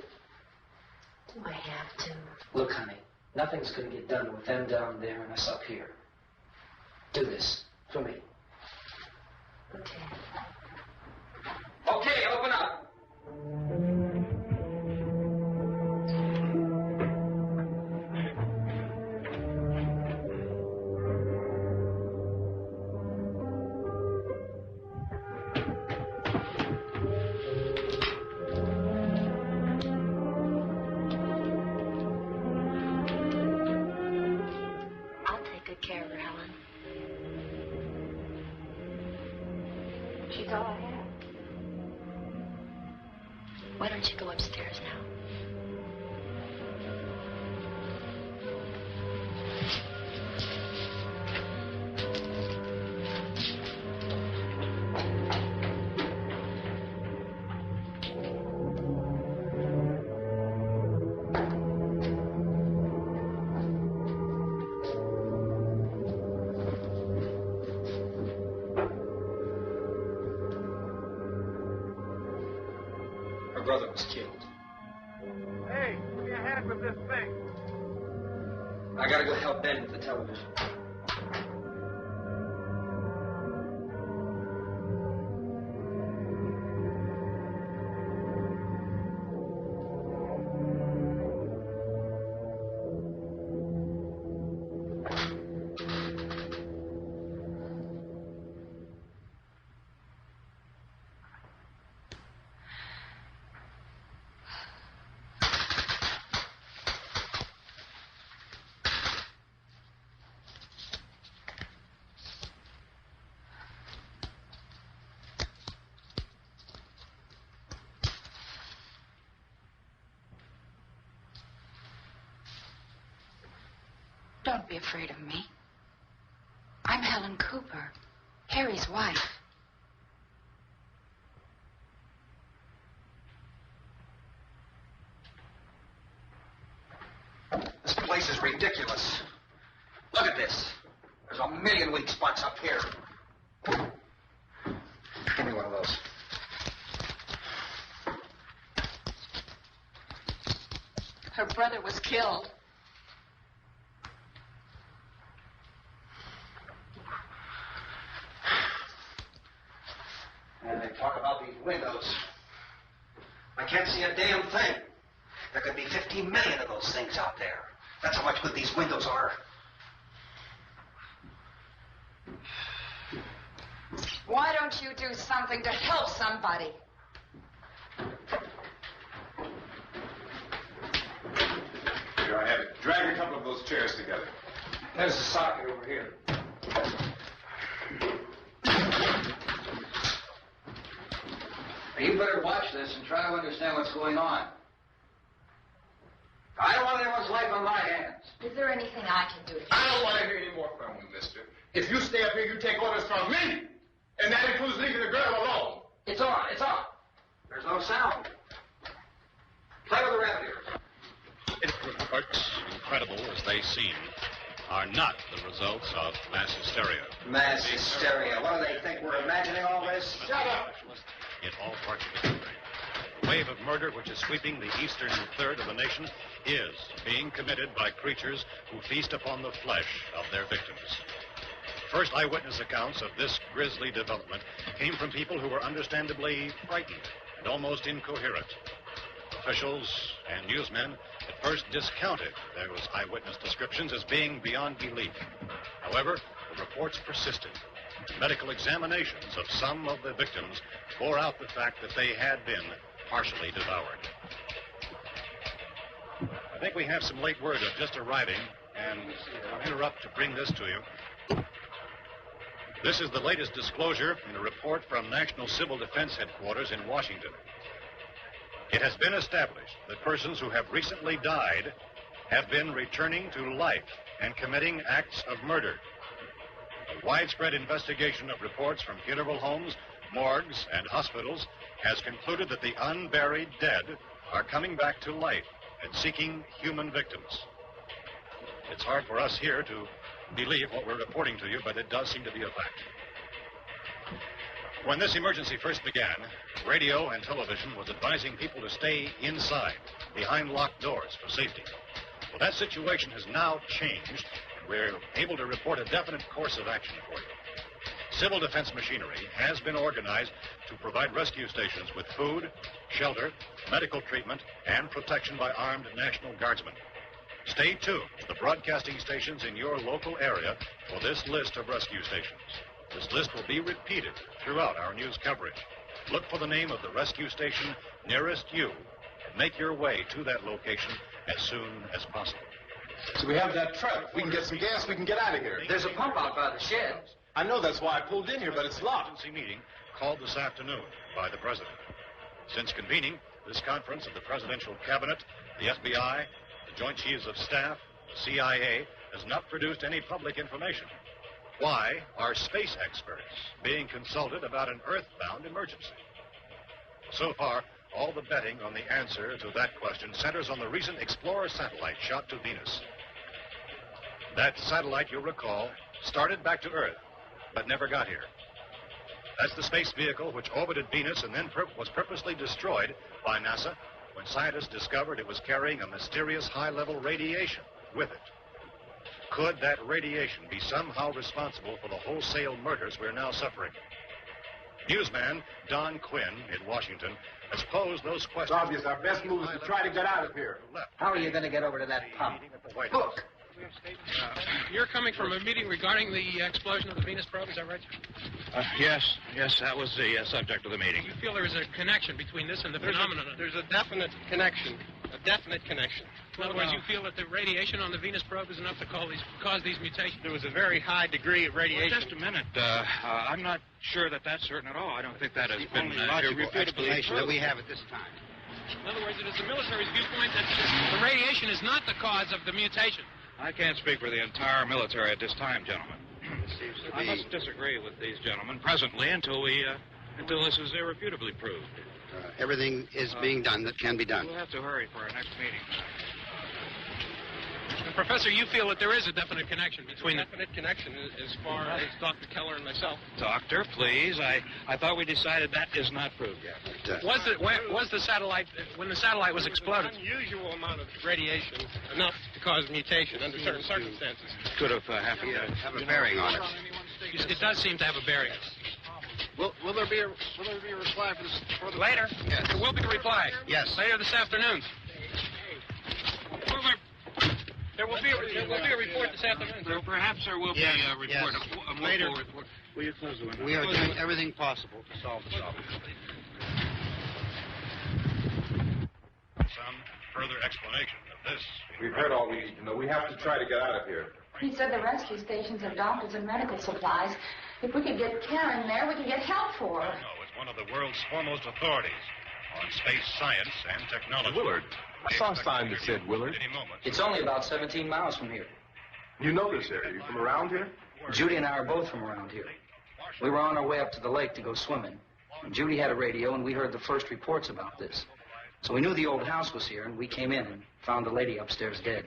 Do I have to? Look, honey, nothing's going to get done with them down there and us up here. Do this for me. Okay. Okay, open up. I'll take good care of her, Helen. She's all I have. Why don't you go upstairs now? Her brother was killed. Hey, give me a hand with this thing. I gotta go help Ben with the television. Don't be afraid of me. I'm Helen Cooper, Harry's wife. This place is ridiculous. Look at this. There's a million weak spots up here. Give me one of those. Her brother was killed. And they talk about these windows. I can't see a damn thing. There could be 15 million of those things out there. That's how much good these windows are. Why don't you do something to help somebody? Here, I have it. Drag a couple of those chairs together. There's the socket over here. You better watch this and try to understand what's going on. I don't want anyone's life on my hands. Is there anything I can do? I don't want to hear any more from you, mister. If you stay up here, you take orders from me. And that includes leaving the girl alone. It's on, it's on. There's no sound. Play with the rabbit ears. Reports, incredible as they seem, are not the results of mass hysteria. Mass hysteria. What do they think? We're imagining all this? Shut up! In all parts of the country. The wave of murder which is sweeping the eastern third of the nation is being committed by creatures who feast upon the flesh of their victims. First eyewitness accounts of this grisly development came from people who were understandably frightened and almost incoherent. Officials and newsmen at first discounted those eyewitness descriptions as being beyond belief. However, the reports persisted. Medical examinations of some of the victims bore out the fact that they had been partially devoured. I think we have some late word of just arriving, and I'll interrupt to bring this to you. This is the latest disclosure in a report from National Civil Defense Headquarters in Washington. It has been established that persons who have recently died have been returning to life and committing acts of murder. A widespread investigation of reports from funeral homes, morgues, and hospitals has concluded that the unburied dead are coming back to life and seeking human victims. It's hard for us here to believe what we're reporting to you, but it does seem to be a fact. When this emergency first began, radio and television was advising people to stay inside, behind locked doors for safety. Well, that situation has now changed. We're able to report a definite course of action for you. Civil defense machinery has been organized to provide rescue stations with food, shelter, medical treatment, and protection by armed National Guardsmen. Stay tuned to the broadcasting stations in your local area for this list of rescue stations. This list will be repeated throughout our news coverage. Look for the name of the rescue station nearest you and make your way to that location as soon as possible. So we have that truck. We can get some gas. We can get out of here. There's a pump out by the shed. I know, that's why I pulled in here, but it's locked. Emergency meeting called this afternoon by the President. Since convening this conference of the Presidential Cabinet, the FBI, the Joint Chiefs of Staff, the CIA, has not produced any public information. Why are space experts being consulted about an Earth-bound emergency? So far, all the betting on the answer to that question centers on the recent Explorer satellite shot to Venus. That satellite, you'll recall, started back to Earth, but never got here. That's the space vehicle which orbited Venus and then was purposely destroyed by NASA when scientists discovered it was carrying a mysterious high-level radiation with it. Could that radiation be somehow responsible for the wholesale murders we're now suffering? Newsman Don Quinn in Washington has posed those questions. It's obvious our best move is to try to get out of here. How are you going to get over to that pump? Look. You're coming from a meeting regarding the explosion of the Venus probe, is that right? Yes, that was the subject of the meeting. You feel there is a connection between this and the phenomenon? There's a definite connection. In other words, you feel that the radiation on the Venus probe is enough to cause these mutations? There was a very high degree of radiation. Well, just a minute. I'm not sure that that's certain at all. I don't think that has been logical explanation that we have at this time. In other words, it is the military's viewpoint that the radiation is not the cause of the mutation. I can't speak for the entire military at this time, gentlemen. I must disagree with these gentlemen presently until this is irrefutably proved. Everything is being done that can be done. We'll have to hurry for our next meeting. Professor, you feel that there is a definite connection between definite connection as far as Dr. Keller and myself. Doctor, please. I thought we decided that is not proved yet. Was the satellite, when the satellite was exploded? An unusual amount of radiation enough to cause mutation under certain circumstances. Could have happened. Have a bearing on it. It does seem to have a bearing. Will there be a reply for this? Later? Yes. There will be a reply. Yes. Later this afternoon. There will be a report this afternoon. Perhaps there will be a report, a more Later. full report. Will you close the window? We are doing everything possible to solve the problem. Some further explanation of this. We've heard all we need to know. We have to try to get out of here. He said the rescue stations have doctors and medical supplies. If we could get care in there, we could get help for her. No, it's one of the world's foremost authorities on space science and technology. Willard. I saw a sign that said Willard. Any moment. It's only about 17 miles from here. You know this area. You from around here? Judy and I are both from around here. We were on our way up to the lake to go swimming. Judy had a radio, and we heard the first reports about this. So we knew the old house was here, and we came in and found the lady upstairs dead.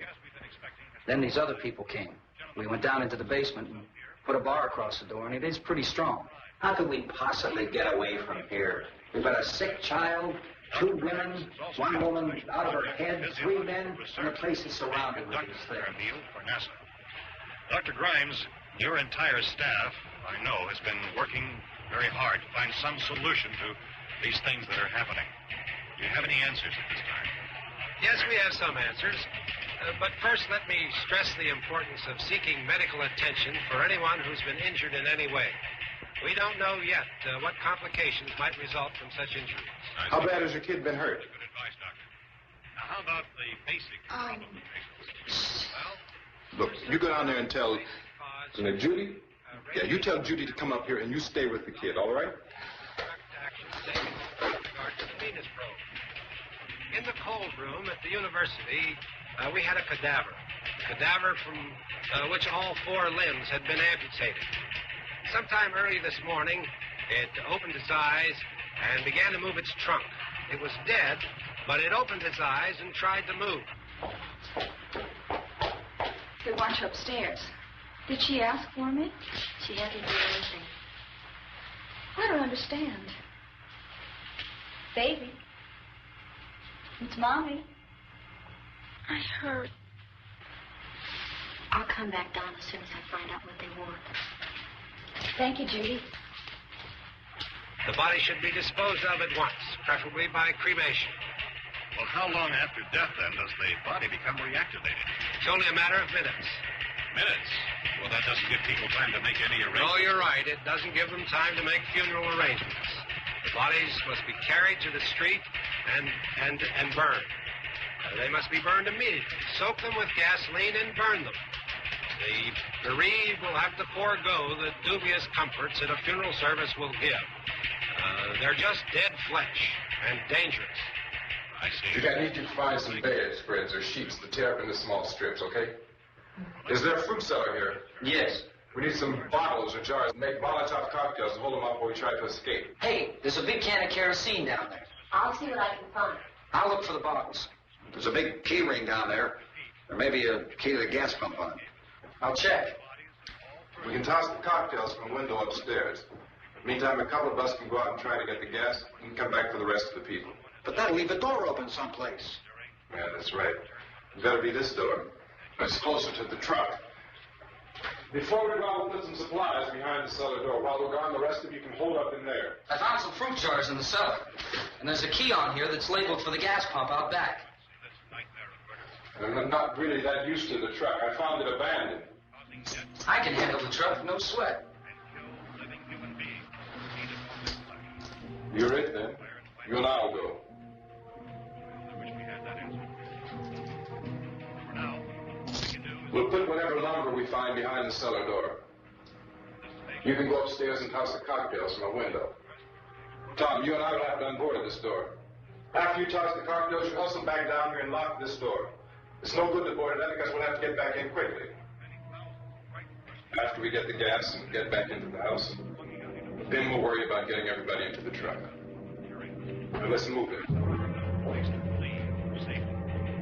Then these other people came. We went down into the basement and put a bar across the door, and it is pretty strong. How could we possibly get away from here? We've got a sick child, 2 women, 1 woman out of her head, 3 men, and the place is surrounded with these things. For NASA. Dr. Grimes, your entire staff, I know, has been working very hard to find some solution to these things that are happening. Do you have any answers at this time? Yes, we have some answers. But first, let me stress the importance of seeking medical attention for anyone who's been injured in any way. We don't know yet what complications might result from such injuries. How bad has your kid been hurt? Good advice, Doctor. Now, how about the basic... Look, you go down there and tell... Judy? Yeah, you tell Judy to come up here and you stay with the kid, all right? In the cold room at the university, we had a cadaver from which all 4 limbs had been amputated. Sometime early this morning, it opened its eyes and began to move its trunk. It was dead, but it opened its eyes and tried to move. They want you upstairs. Did she ask for me? She hasn't done anything. I don't understand. Baby. It's Mommy. I heard. I'll come back down as soon as I find out what they want. Thank you, Judy. The body should be disposed of at once, preferably by cremation. Well, how long after death, then, does the body become reactivated? It's only a matter of minutes. Minutes? Well, that doesn't give people time to make any arrangements. No, you're right. It doesn't give them time to make funeral arrangements. The bodies must be carried to the street and burned. They must be burned immediately. Soak them with gasoline and burn them. The bereaved will have to forego the dubious comforts that a funeral service will give. They're just dead flesh and dangerous. I see. I need you to find some bedspreads or sheets to tear up into small strips, okay? Is there a fruit cellar here? Yes. We need some bottles or jars. Make Molotov cocktails and hold them up while we try to escape. Hey, there's a big can of kerosene down there. I'll see what I can find. I'll look for the bottles. There's a big key ring down there. There may be a key to the gas pump on it. I'll check. We can toss the cocktails from a window upstairs. Meantime, a couple of us can go out and try to get the gas and come back for the rest of the people. But that'll leave the door open someplace. Yeah, that's right. It's got to be this door. It's closer to the truck. Before we go, we'll put some supplies behind the cellar door. While we're gone, the rest of you can hold up in there. I found some fruit jars in the cellar. And there's a key on here that's labeled for the gas pump out back. I'm not really that used to the truck. I found it abandoned. I can handle the truck, no sweat. You're it, then. You and I'll go. We'll put whatever lumber we find behind the cellar door. You can go upstairs and toss the cocktails from a window. Tom, you and I will have to unboard at this door. After you toss the cocktails, you hustle back down here and lock this door. It's no good to board it up because we'll have to get back in quickly. After we get the gas and get back into the house, then we'll worry about getting everybody into the truck. Now let's move it.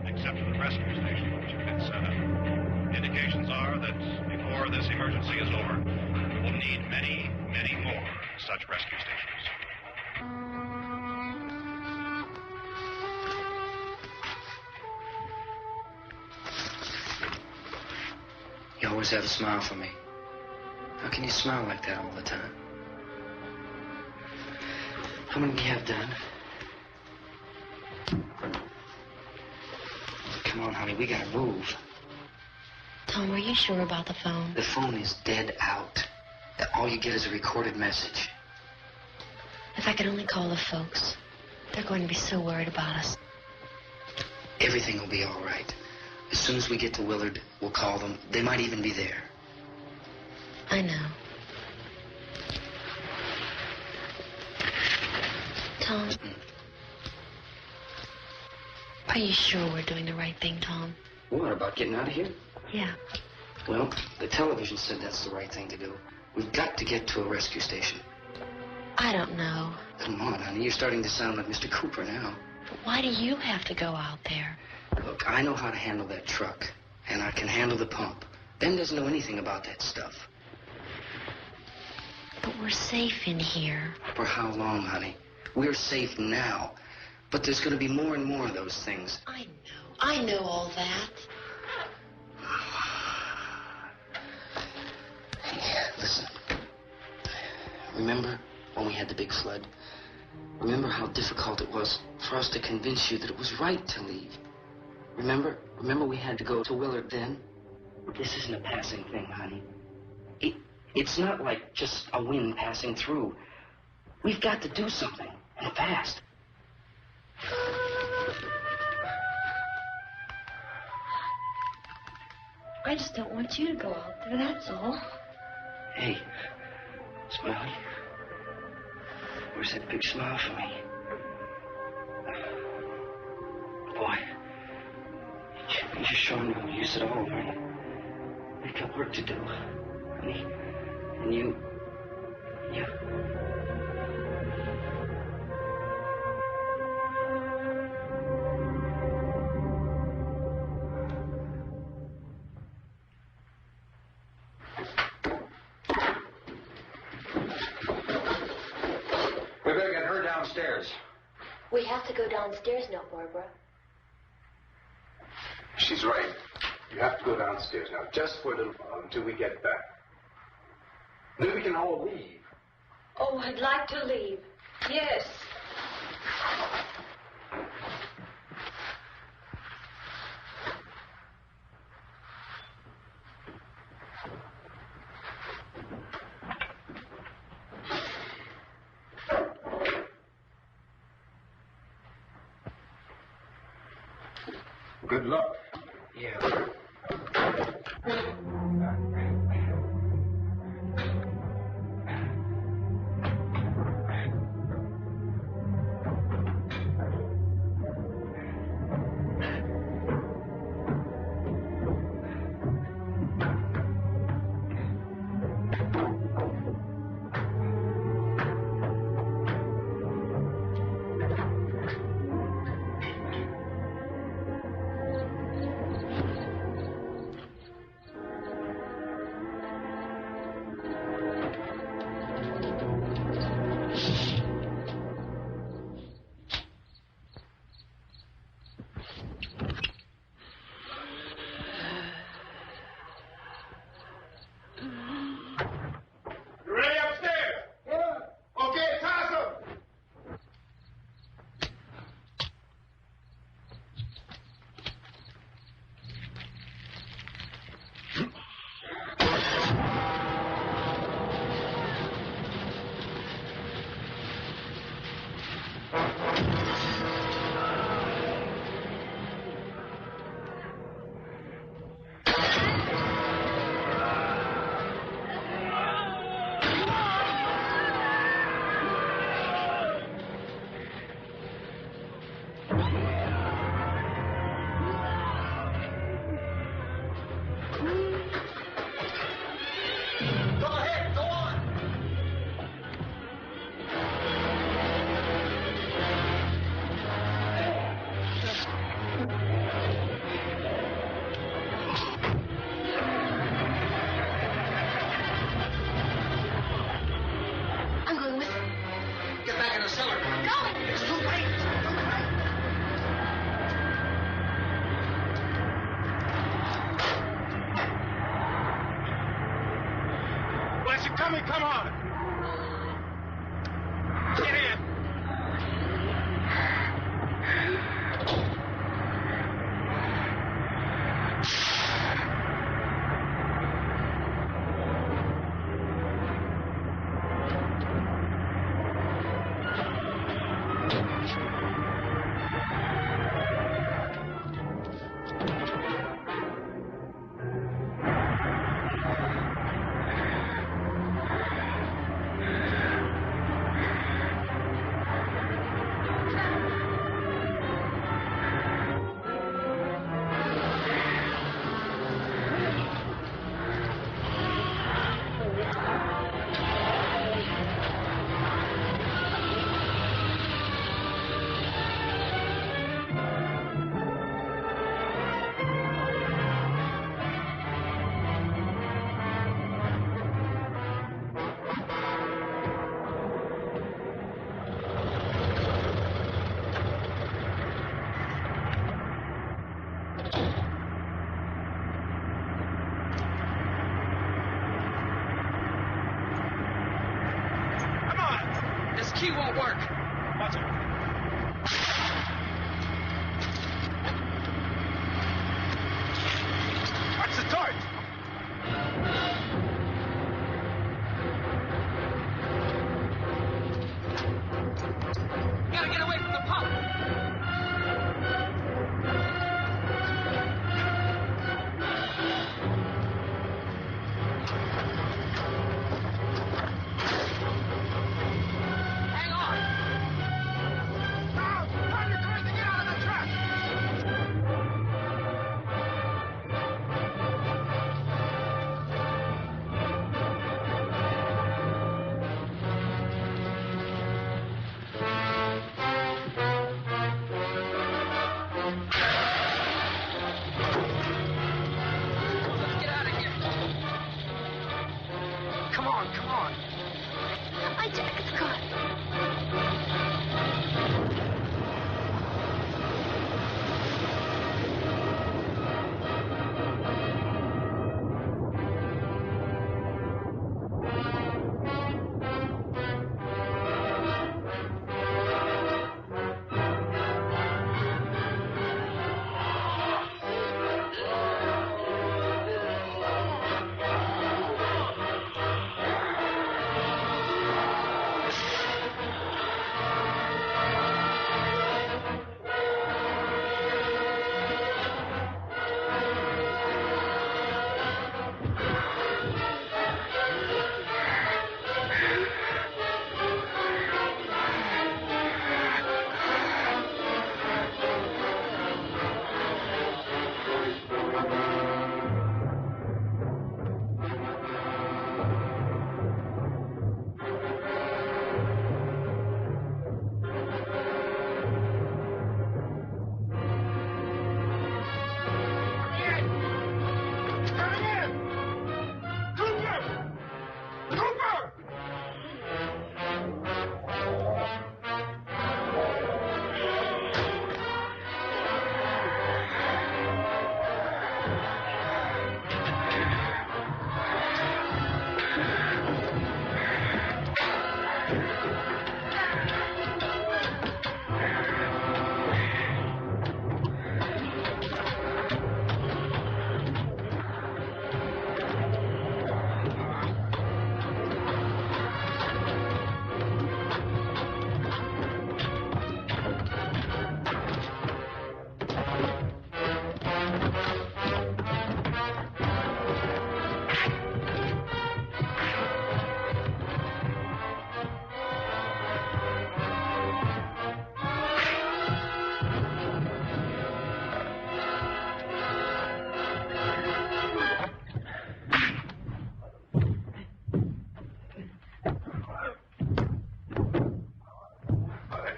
Except for the rescue station, which has been set up. Indications are that before this emergency is over, we'll need many, many more such rescue stations. You always have a smile for me. How can you smile like that all the time? How many do you have done? Come on, honey, we gotta move. Tom, are you sure about the phone? The phone is dead out. All you get is a recorded message. If I could only call the folks. They're going to be so worried about us. Everything will be all right. As soon as we get to Willard, we'll call them. They might even be there. I know. Tom? Are you sure we're doing the right thing, Tom? What, about getting out of here? Yeah. Well, the television said that's the right thing to do. We've got to get to a rescue station. I don't know. Come on, honey. You're starting to sound like Mr. Cooper now. But why do you have to go out there? Look, I know how to handle that truck, and I can handle the pump. Ben doesn't know anything about that stuff. But we're safe in here. For how long, honey? We're safe now. But there's going to be more and more of those things. I know all that. Hey, listen. Remember when we had the big flood? Remember how difficult it was for us to convince you that it was right to leave? Remember we had to go to Willard then? This isn't a passing thing, honey. It's not like just a wind passing through. We've got to do something, and fast. I just don't want you to go out there, that's all. Hey, Smiley. Where's that big smile for me? Boy, you're showing no use at all, right? We've got work to do, honey. And you... We better get her downstairs. We have to go downstairs now, Barbara. She's right. You have to go downstairs now, just for a little while, until we get back. Then we can all leave. Oh, I'd like to leave. Yes. Good luck. Yeah. Come on! Get in! key won't work. What's it? That's the torch. Gotta get away from the pump. Hang on. Now, find your courage to get out of the trap. Let's get out of here. Come on, come on. I jack the car.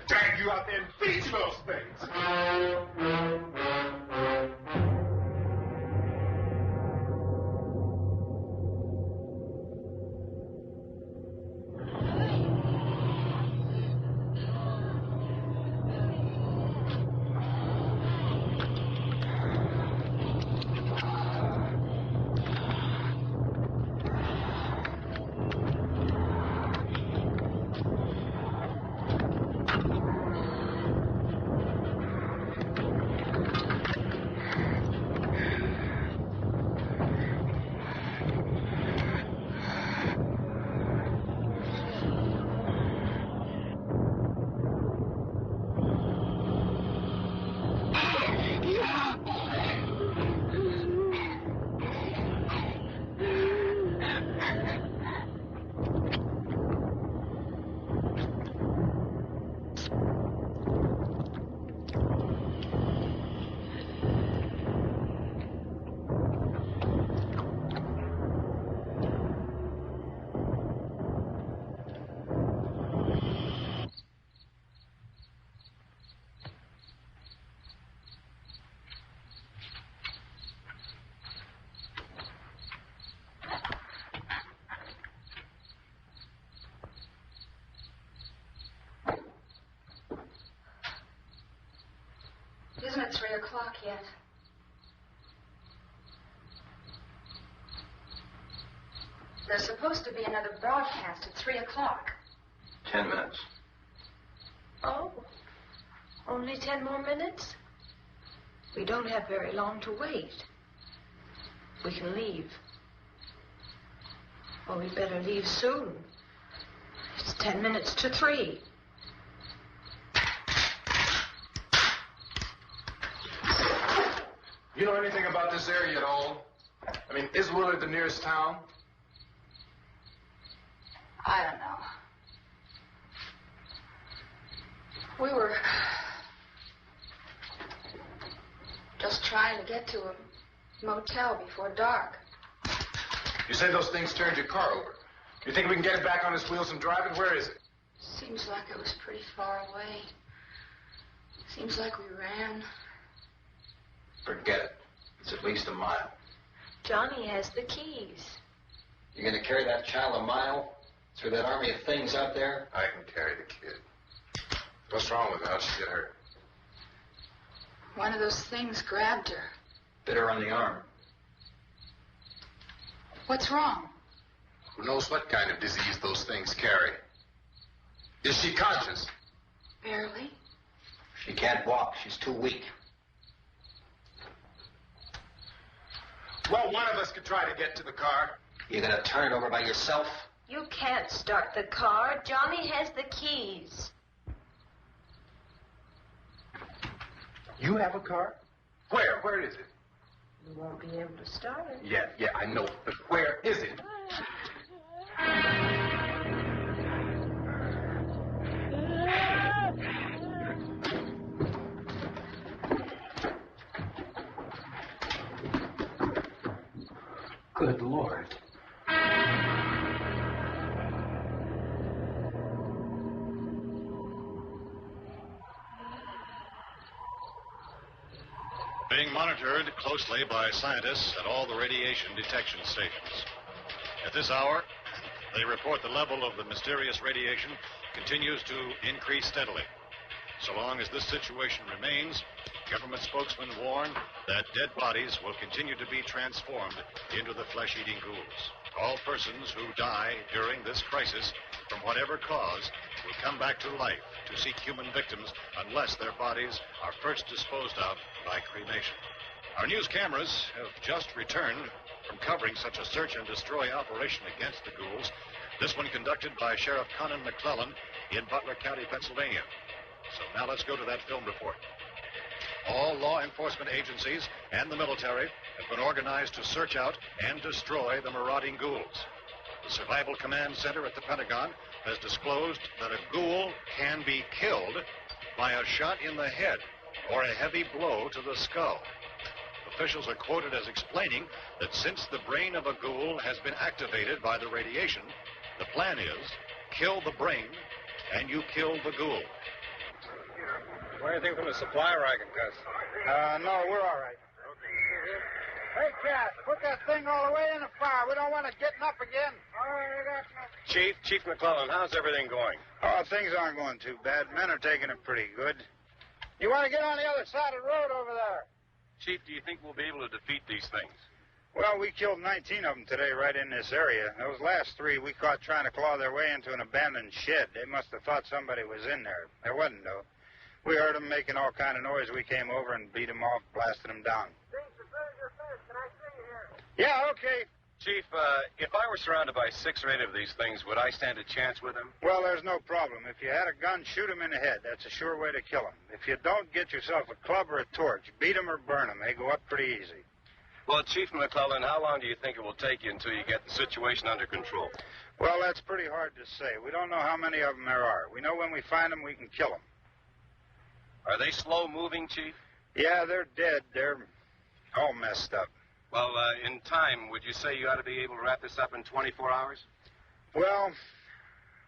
Drag you out there and feed you those things. Isn't it 3 o'clock yet? There's supposed to be another broadcast at 3 o'clock. 10 minutes. Oh, only 10 more minutes? We don't have very long to wait. We can leave. Well, we better leave soon. It's 10 minutes to 3. You know anything about this area at all? I mean, is Willard the nearest town? I don't know. We were just trying to get to a motel before dark. You said those things turned your car over. You think we can get it back on its wheels and drive it? Where is it? Seems like it was pretty far away. Seems like we ran. Forget it. It's at least a mile. Johnny has the keys. You're going to carry that child a mile through that army of things out there? I can carry the kid. What's wrong with her? How'd she get hurt? One of those things grabbed her. Bit her on the arm. What's wrong? Who knows what kind of disease those things carry? Is she conscious? Barely. She can't walk. She's too weak. Well, one of us could try to get to the car. You're going to turn it over by yourself? You can't start the car. Johnny has the keys. You have a car? Where? Where is it? You won't be able to start it. Yeah, I know. But where is it? Good Lord. Being monitored closely by scientists at all the radiation detection stations. At this hour, they report the level of the mysterious radiation continues to increase steadily. So long as this situation remains, government spokesmen warn that dead bodies will continue to be transformed into the flesh-eating ghouls. All persons who die during this crisis, from whatever cause, will come back to life to seek human victims unless their bodies are first disposed of by cremation. Our news cameras have just returned from covering such a search and destroy operation against the ghouls, this one conducted by Sheriff Conan McClellan in Butler County, Pennsylvania. So now let's go to that film report. All law enforcement agencies and the military have been organized to search out and destroy the marauding ghouls. The Survival Command Center at the Pentagon has disclosed that a ghoul can be killed by a shot in the head or a heavy blow to the skull. Officials are quoted as explaining that since the brain of a ghoul has been activated by the radiation, the plan is kill the brain and you kill the ghoul. Want anything from the supply wagon, Gus? No, we're all right. Hey, Cass, put that thing all the way in the fire. We don't want it getting up again. All right, I got you. Chief McClellan, how's everything going? Oh, things aren't going too bad. Men are taking it pretty good. You want to get on the other side of the road over there? Chief, do you think we'll be able to defeat these things? Well, we killed 19 of them today right in this area. Those last 3 we caught trying to claw their way into an abandoned shed. They must have thought somebody was in there. There wasn't, though. We heard them making all kind of noise. We came over and beat them off, blasted them down. Yeah, okay. Chief, if I were surrounded by 6 or 8 of these things, would I stand a chance with them? Well, there's no problem. If you had a gun, shoot them in the head. That's a sure way to kill them. If you don't, get yourself a club or a torch. Beat them or burn them. They go up pretty easy. Well, Chief McClellan, how long do you think it will take you until you get the situation under control? Well, that's pretty hard to say. We don't know how many of them there are. We know when we find them, we can kill them. Are they slow-moving, Chief? Yeah, they're dead. They're all messed up. Well, in time, would you say you ought to be able to wrap this up in 24 hours? Well,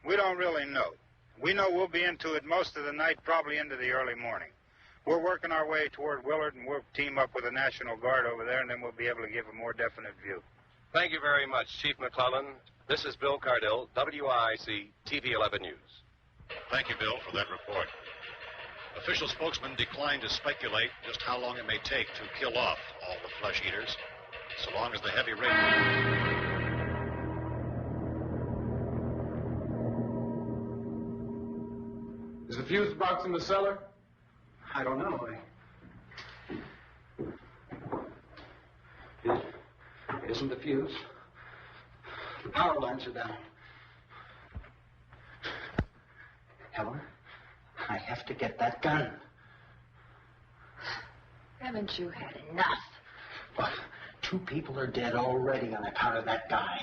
we don't really know. We know we'll be into it most of the night, probably into the early morning. We're working our way toward Willard, and we'll team up with the National Guard over there, and then we'll be able to give a more definite view. Thank you very much, Chief McClellan. This is Bill Cardill, WIC TV 11 News. Thank you, Bill, for that report. Official spokesmen declined to speculate just how long it may take to kill off all the flesh eaters, so long as the heavy rain... Is the fuse box in the cellar? I don't know. It isn't the fuse. The power lines are down. Helen, I have to get that gun. Haven't you had enough? But 2 people are dead already on account of that guy.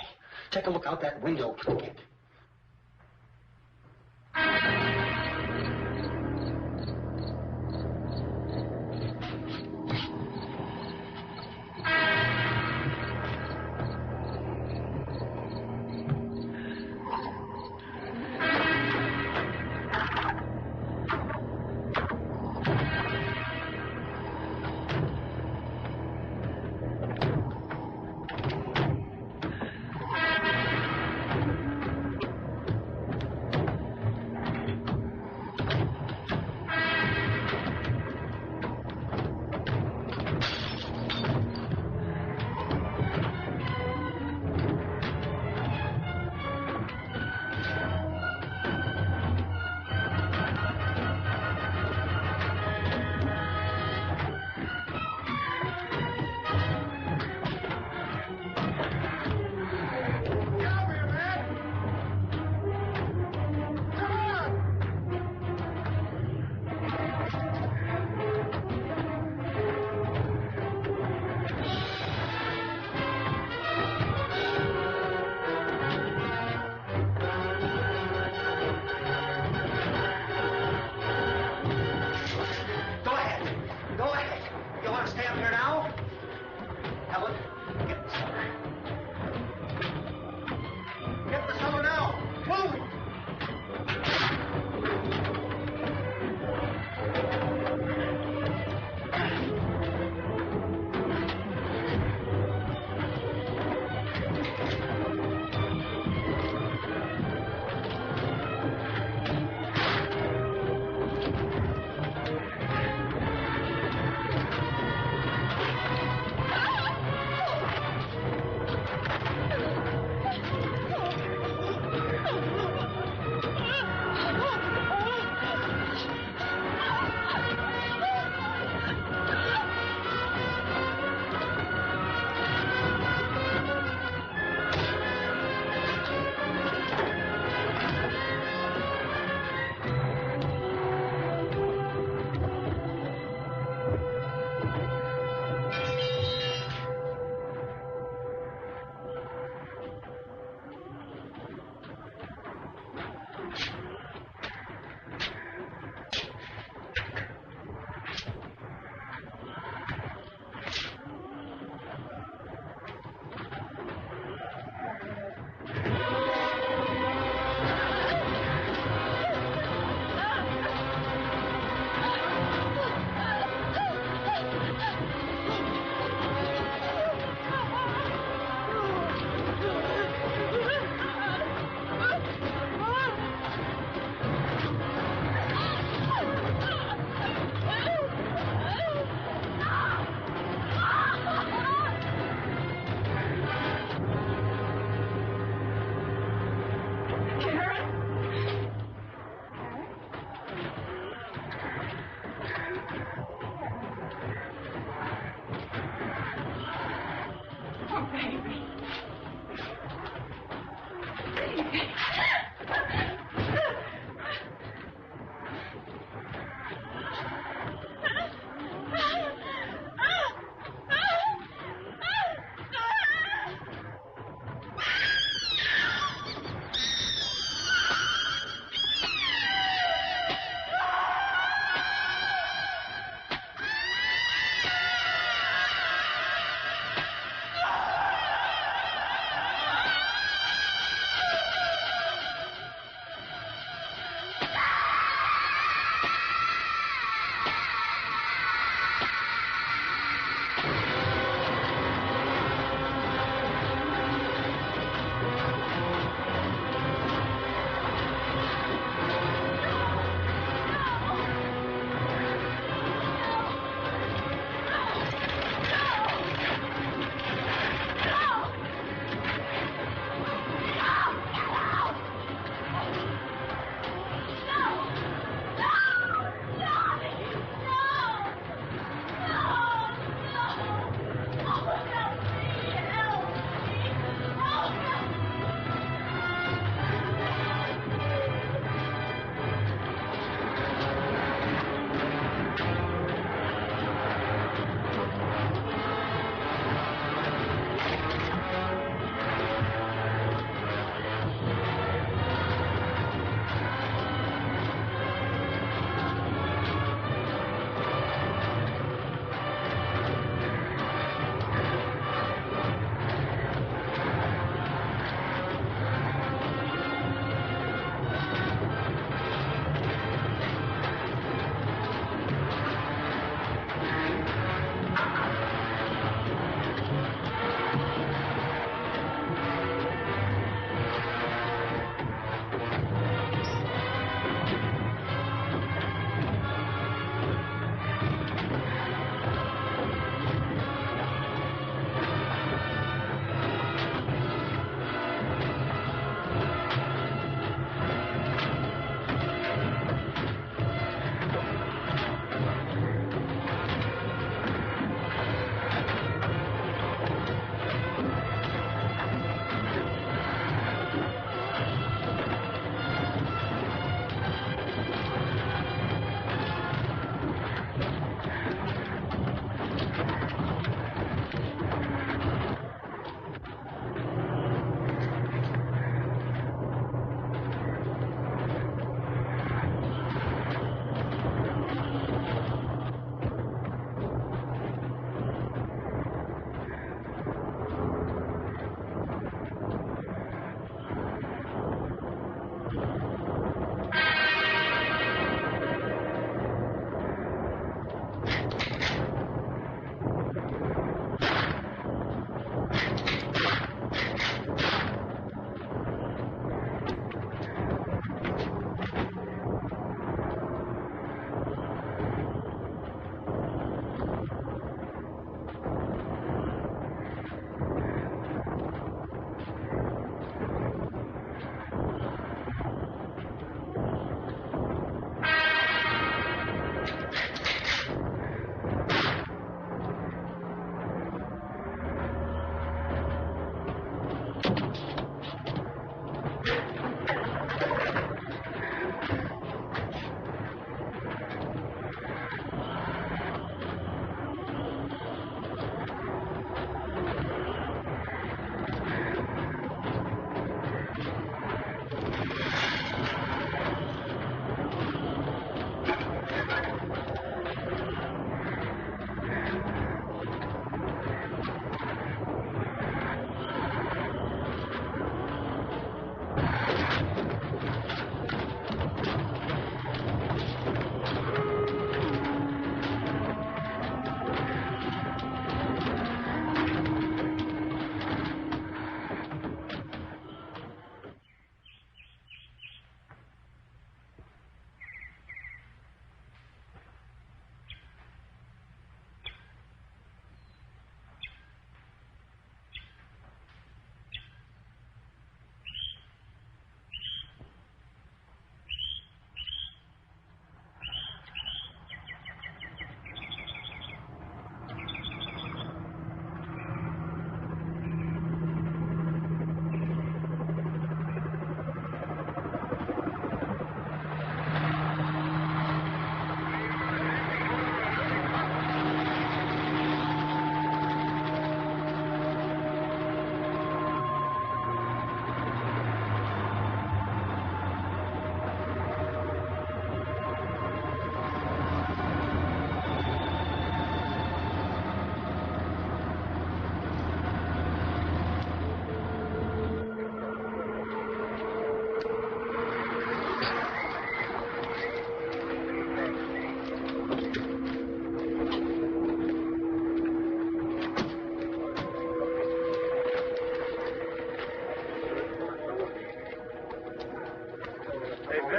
Take a look out that window, Plunkett.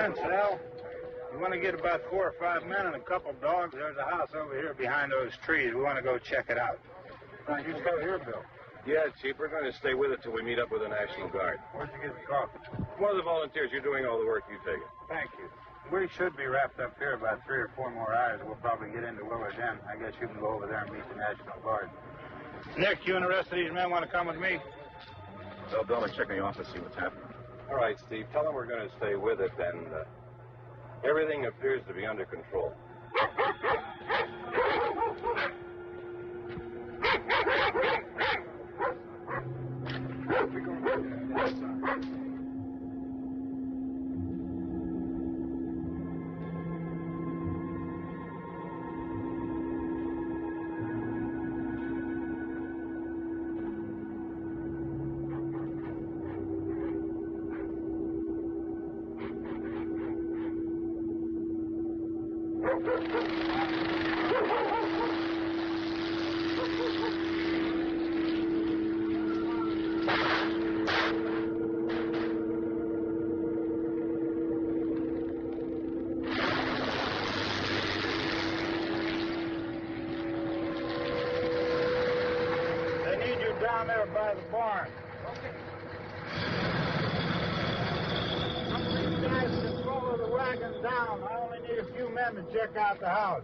Vince, Al. You want to get about 4 or 5 men and a couple dogs? There's a house over here behind those trees. We want to go check it out. You stay here, Bill. Yeah, Chief, we're going to stay with it till we meet up with the National Guard. Where'd you get the coffee? One of the volunteers, you're doing all the work, you take it. Thank you. We should be wrapped up here about 3 or 4 more hours. We'll probably get into Willard then. I guess you can go over there and meet the National Guard. Nick, you and the rest of these men want to come with me? Tell Bill to check in the office, see what's happening. All right, Steve. Tell them we're going to stay with it, and everything appears to be under control. Down there by the barn. Okay. Some of these guys can follow the wagon down. I only need a few men to check out the house.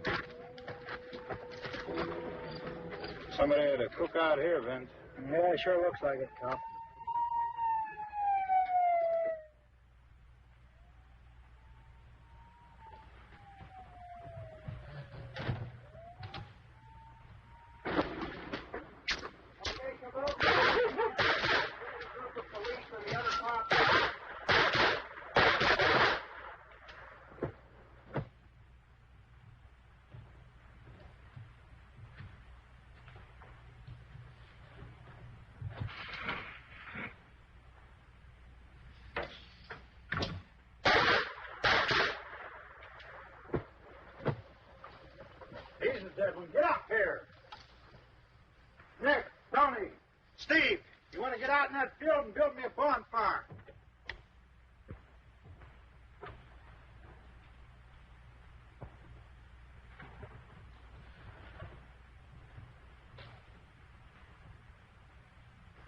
Somebody had to cook out here, Vince. Yeah, it sure looks like it, Tom. Get up here. Nick, Tony, Steve, you want to get out in that field and build me a bonfire?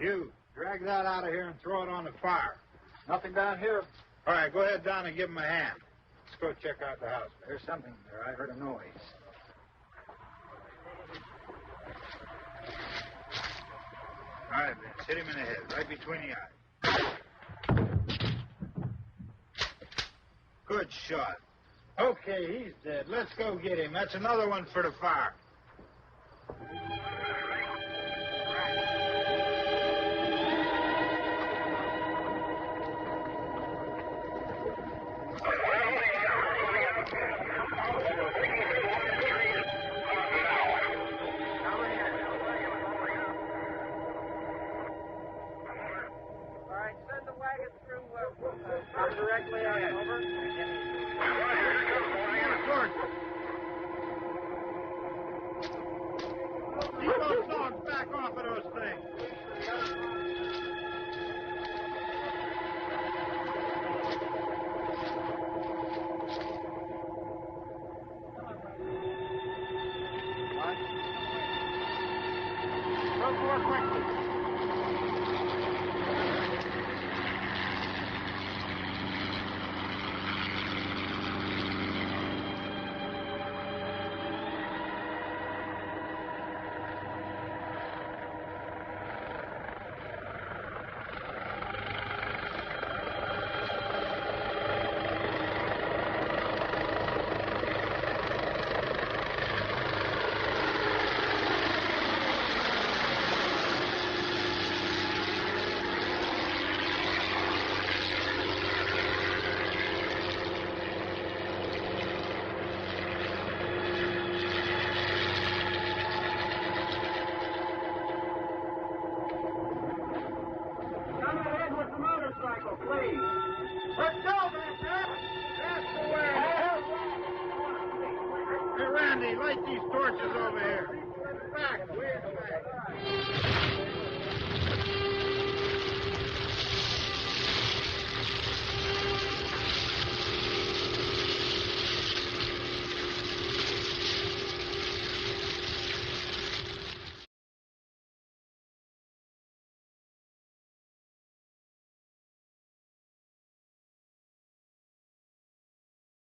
You, drag that out of here and throw it on the fire. Nothing down here. All right, go ahead down and give him a hand. Let's go check out the house. There's something there. I heard a noise. All right, Vince, hit him in the head, right between the eyes. Good shot. Okay, he's dead. Let's go get him. That's another one for the fire. Directly out, over. Keep those dogs back off of those things.